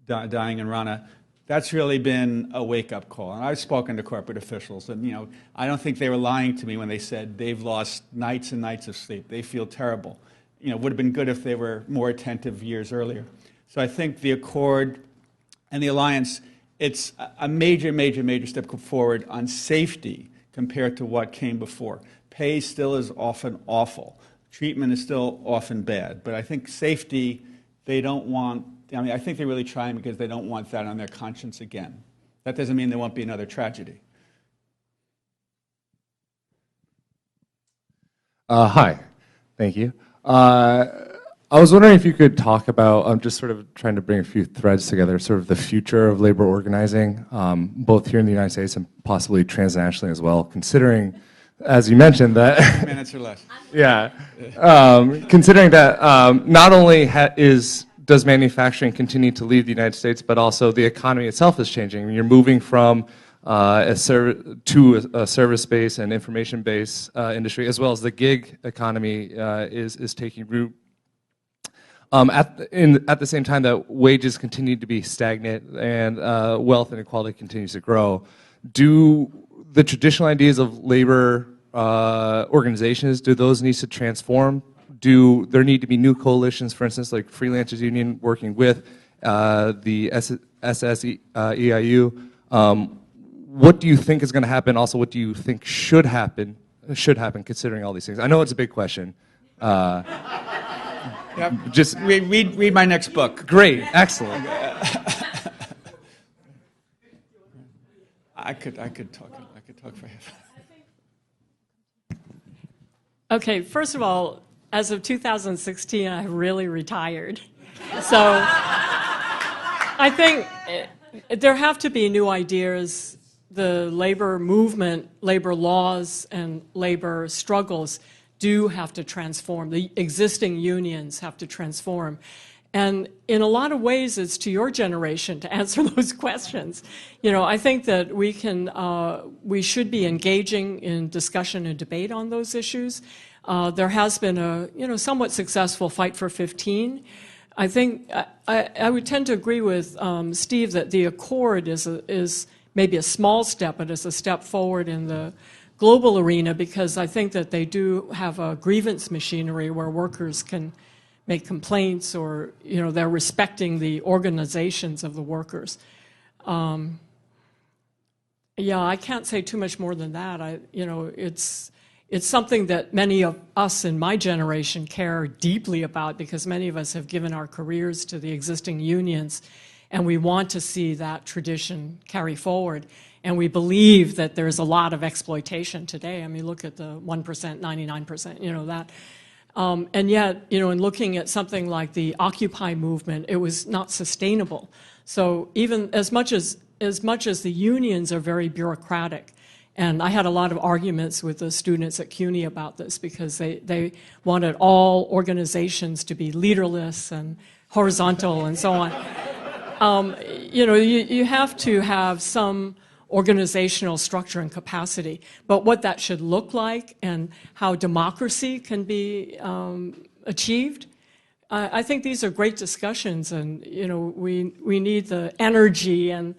dying in Rana, that's really been a wake-up call. And I've spoken to corporate officials, and I don't think they were lying to me when they said they've lost nights and nights of sleep. They feel terrible. It would have been good if they were more attentive years earlier. So I think the Accord and the Alliance, it's a major, major, major step forward on safety compared to what came before. Pay still is often awful. Treatment is still often bad. But I think safety, they don't want, I think they're really trying because they don't want that on their conscience again. That doesn't mean there won't be another tragedy.
Hi, thank you. I was wondering if you could talk about, I'm just sort of trying to bring a few threads together, sort of the future of labor organizing, both here in the United States and possibly transnationally as well, considering, as you mentioned, that...
Minutes or less.
Yeah. Considering that not only is does manufacturing continue to leave the United States, but also the economy itself is changing. You're moving from a service-based and information-based industry, as well as the gig economy is taking root. At the same time that wages continue to be stagnant and wealth inequality continues to grow, do the traditional ideas of labor organizations, do those need to transform? Do there need to be new coalitions, for instance, like Freelancers Union working with the SSEIU? What do you think is going to happen? Also, what do you think should happen considering all these things? I know it's a big question.
Yep.
Just
read my next book.
Great, excellent.
I could talk for half.
Okay, first of all, as of 2016, I really retired. So I think there have to be new ideas. The labor movement, labor laws, and labor struggles do have to transform. The existing unions have to transform. And in a lot of ways, it's to your generation to answer those questions. You know, I think that we should be engaging in discussion and debate on those issues. There has been a, somewhat successful Fight for 15. I think I would tend to agree with Steve that the Accord is maybe a small step, but it's a step forward in the global arena, because I think that they do have a grievance machinery where workers can make complaints, or they're respecting the organizations of the workers. Yeah, I can't say too much more than that. It's something that many of us in my generation care deeply about, because many of us have given our careers to the existing unions, and we want to see that tradition carry forward. And we believe that there's a lot of exploitation today. I mean, look at the 1%, 99%, that. And yet, in looking at something like the Occupy movement, it was not sustainable. So even as much as the unions are very bureaucratic, and I had a lot of arguments with the students at CUNY about this, because they wanted all organizations to be leaderless and horizontal and so on. You have to have some organizational structure and capacity, but what that should look like and how democracy can be achieved, I think these are great discussions, and we need the energy and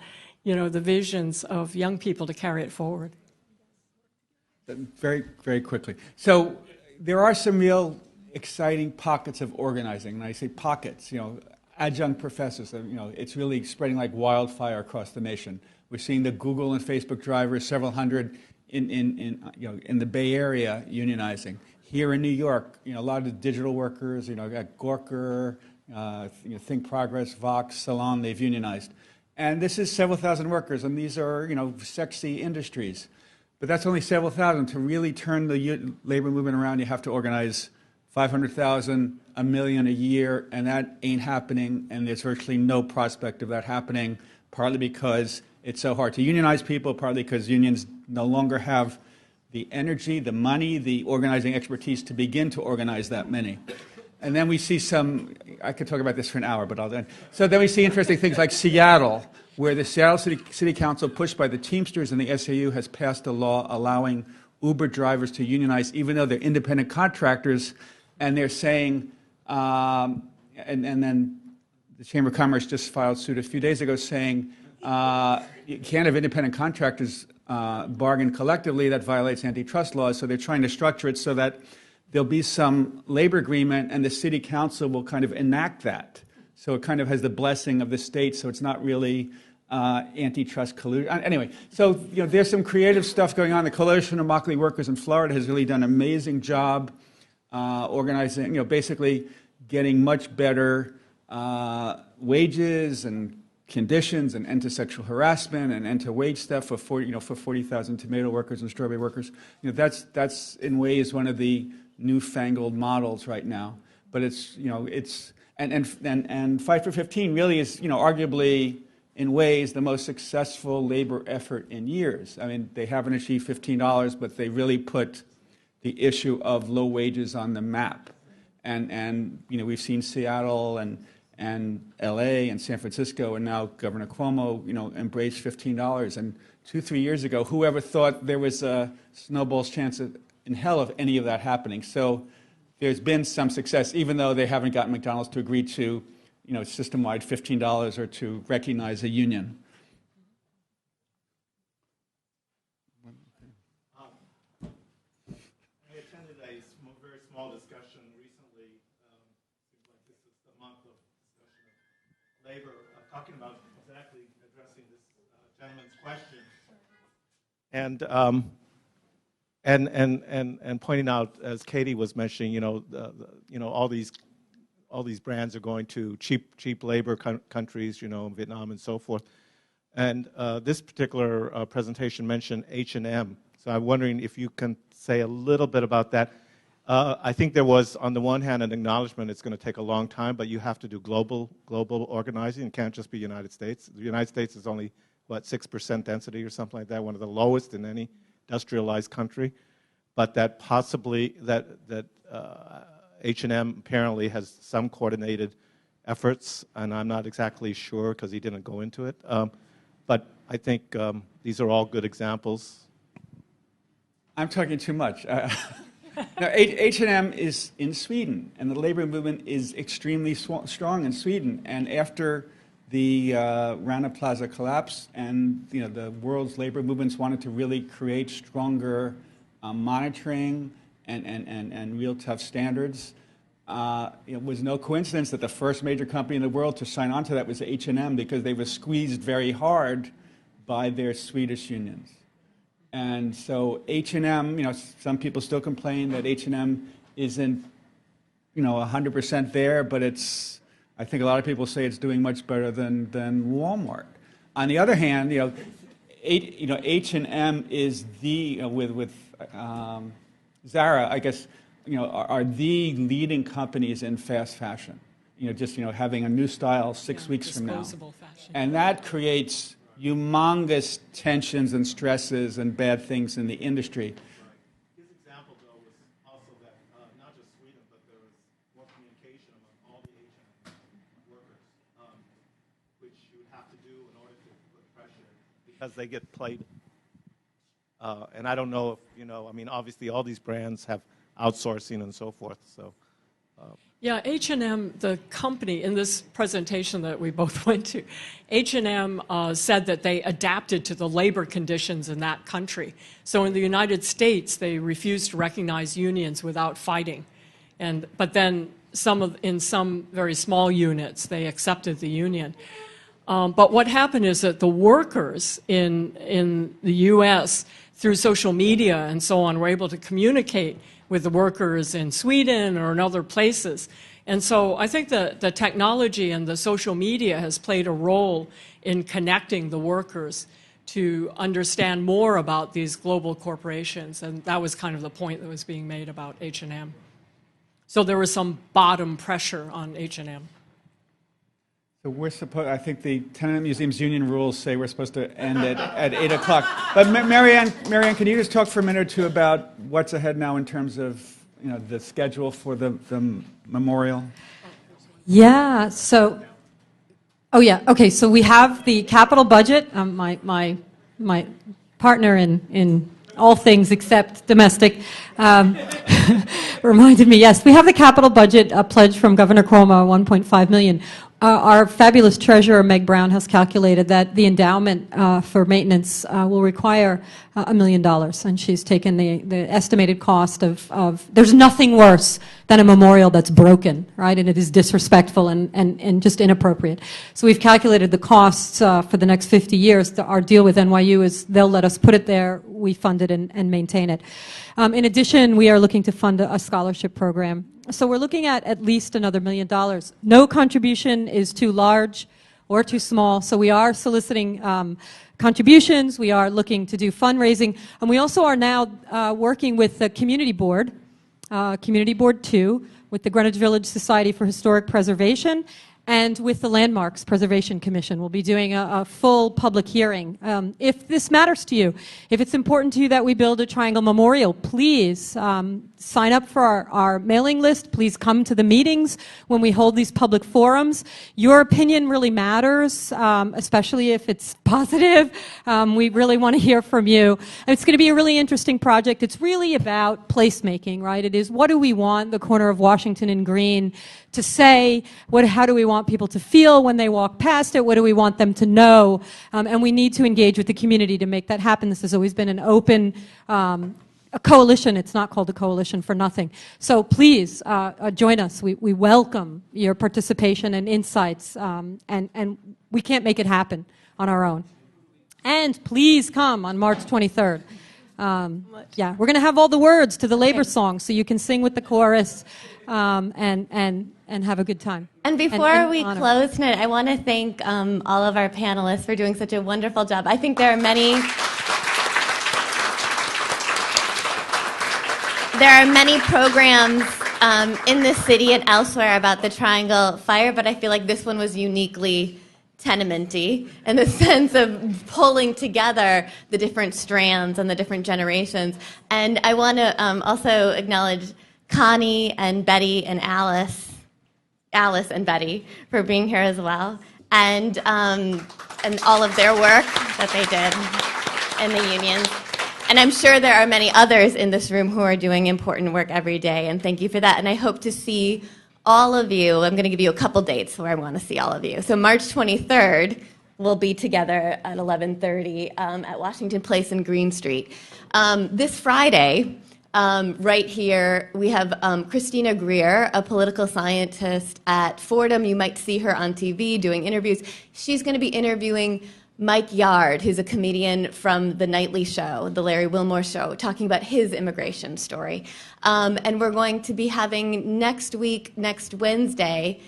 the visions of young people to carry it forward.
Very, very quickly. So there are some real exciting pockets of organizing, and I say pockets. Adjunct professors. It's really spreading like wildfire across the nation. We're seeing the Google and Facebook drivers, several hundred in the Bay Area unionizing. Here in New York, a lot of the digital workers, got Gawker, Think Progress, Vox, Salon, they've unionized. And this is several thousand workers, and these are, sexy industries. But that's only several thousand. To really turn the labor movement around, you have to organize 500,000, 1 million a year, and that ain't happening, and there's virtually no prospect of that happening, partly because it's so hard to unionize people, partly because unions no longer have the energy, the money, the organizing expertise to begin to organize that many. And then we see I could talk about this for an hour, but I'll end. So then we see interesting things like Seattle, where the Seattle City Council, pushed by the Teamsters and the SAU, has passed a law allowing Uber drivers to unionize, even though they're independent contractors, and they're saying, and then the Chamber of Commerce just filed suit a few days ago saying, you can't have independent contractors bargain collectively. That violates antitrust laws. So they're trying to structure it so that there'll be some labor agreement, and the city council will kind of enact that. So it kind of has the blessing of the state, so it's not really antitrust collusion. Anyway, so there's some creative stuff going on. The Coalition of Immokalee Workers in Florida has really done an amazing job organizing, basically getting much better wages and conditions, and end to sexual harassment, and end to wage stuff for 40,000 tomato workers and strawberry workers. That's in ways one of the newfangled models right now. But it's and Fight for 15 really is arguably in ways the most successful labor effort in years. I mean, they haven't achieved $15, but they really put the issue of low wages on the map. And we've seen Seattle and and LA and San Francisco, and now Governor Cuomo, embraced $15. And 2-3 years ago, whoever thought there was a snowball's chance in hell of any of that happening? So there's been some success, even though they haven't gotten McDonald's to agree to, system-wide $15 or to recognize a union.
I attended a very small discussion recently. Seems like this is the month of discussion of labor, talking about exactly addressing this gentleman's question, and pointing out, as Katie was mentioning, all these brands are going to cheap labor countries, Vietnam and so forth. And this particular presentation mentioned H&M. So I'm wondering if you can say a little bit about that. I think there was, on the one hand, an acknowledgement it's going to take a long time, but you have to do global organizing. It can't just be United States. The United States is only, 6% density or something like that, one of the lowest in any industrialized country. But that possibly, H&M apparently has some coordinated efforts, and I'm not exactly sure because he didn't go into it. But I think these are all good examples.
I'm talking too much. Now, H&M is in Sweden, and the labor movement is extremely strong in Sweden. And after the Rana Plaza collapse, and the world's labor movements wanted to really create stronger monitoring and real tough standards. It was no coincidence that the first major company in the world to sign on to that was H&M, because they were squeezed very hard by their Swedish unions. And so H&M, some people still complain that H&M isn't, 100% there, but I think a lot of people say it's doing much better than Walmart. On the other hand, H&M is with Zara, I guess, are the leading companies in fast fashion. Having a new style 6 weeks from now.
Disposable fashion.
And that creates humongous tensions and stresses and bad things in the industry.
His example, though, was also that not just Sweden, but there was more communication among all the H&M workers, which you would have to do in order to put pressure, because they get played. And I don't know if, obviously all these brands have outsourcing and so forth, so.
Yeah, H&M, the company, in this presentation that we both went to, H&M said that they adapted to the labor conditions in that country. So in the United States, they refused to recognize unions without fighting. But then in some very small units, they accepted the union. But what happened is that the workers in the U.S., through social media and so on, were able to communicate with the workers in Sweden or in other places. And so I think the technology and the social media has played a role in connecting the workers to understand more about these global corporations. And that was kind of the point that was being made about H&M. So there was some bottom pressure on H&M.
So I think the Tenement Museums Union rules say we're supposed to end at 8 o'clock. But Marianne, can you just talk for a minute or two about what's ahead now in terms of the schedule for the memorial?
Yeah. So, okay. So we have the capital budget. My partner in all things except domestic reminded me. Yes, we have the capital budget pledge from Governor Cuomo, $1.5 million. Our fabulous treasurer, Meg Brown, has calculated that the endowment for maintenance will require $1 million, and she's taken the estimated cost of there's nothing worse than a memorial that's broken, right, and it is disrespectful and just inappropriate. So we've calculated the costs for the next 50 years. Our deal with NYU is they'll let us put it there, we fund it and maintain it. In addition, we are looking to fund a scholarship program. So we're looking at least another $1 million. No contribution is too large or too small, so we are soliciting contributions. We are looking to do fundraising, and we also are now working with the Community Board, Community Board 2, with the Greenwich Village Society for Historic Preservation, and with the Landmarks Preservation Commission. We'll be doing a full public hearing. If this matters to you, if it's important to you that we build a Triangle Memorial, please sign up for our mailing list. Please come to the meetings when we hold these public forums. Your opinion really matters, especially if it's positive. We really want to hear from you. It's going to be a really interesting project. It's really about placemaking, right? It is, what do we want the corner of Washington and Green to say? How do we want people to feel when they walk past it? What do we want them to know? And we need to engage with the community to make that happen. This has always been an open a coalition. It's not called a coalition for nothing. So please join us. We welcome your participation and insights, and we can't make it happen on our own. And please come on March 23rd. Yeah, we're going to have all the words to the labor song, so you can sing with the chorus and have a good time.
And before we close tonight, I want to thank all of our panelists for doing such a wonderful job. I think there are many programs in this city and elsewhere about the Triangle Fire, but I feel like this one was uniquely tenement-y in the sense of pulling together the different strands and the different generations. And I want to also acknowledge Connie and Betty and Alice and Betty for being here as well, and all of their work that they did in the unions. And I'm sure there are many others in this room who are doing important work every day, and thank you for that. And I hope to see all of you. I'm going to give you a couple dates where I want to see all of you. So March 23rd, we'll be together at 11:30 at Washington Place and Green Street. This Friday, right here, we have Christina Greer, a political scientist at Fordham. You might see her on TV doing interviews. She's going to be interviewing Mike Yard, who's a comedian from The Nightly Show, the Larry Wilmore Show, talking about his immigration story. And we're going to be having next Wednesday,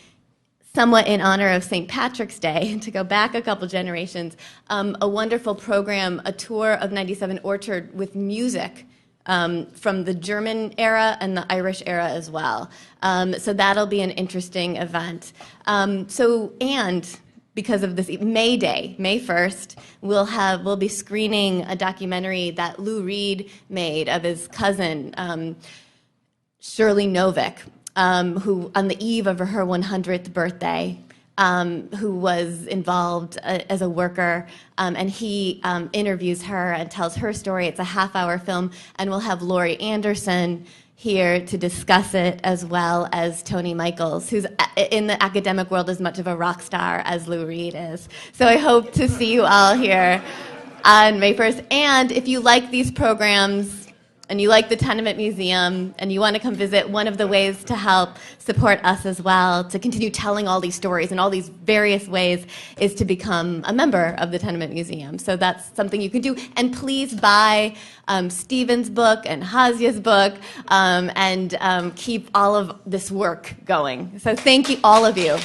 somewhat in honor of St. Patrick's Day, to go back a couple generations, a wonderful program, a tour of 97 Orchard with music from the German era and the Irish era as well. So that'll be an interesting event. And because of this, May Day, May 1st, we'll be screening a documentary that Lou Reed made of his cousin, Shirley Novick, who on the eve of her 100th birthday, who was involved as a worker, and he interviews her and tells her story. It's a half-hour film, and we'll have Laurie Anderson here to discuss it, as well as Tony Michaels, who's in the academic world as much of a rock star as Lou Reed is. So I hope to see you all here on May 1st. And if you like these programs and you like the Tenement Museum and you want to come visit, one of the ways to help support us as well, to continue telling all these stories in all these various ways, is to become a member of the Tenement Museum. So that's something you can do. And please buy Stephen's book and Hazia's book, and keep all of this work going. So thank you, all of you.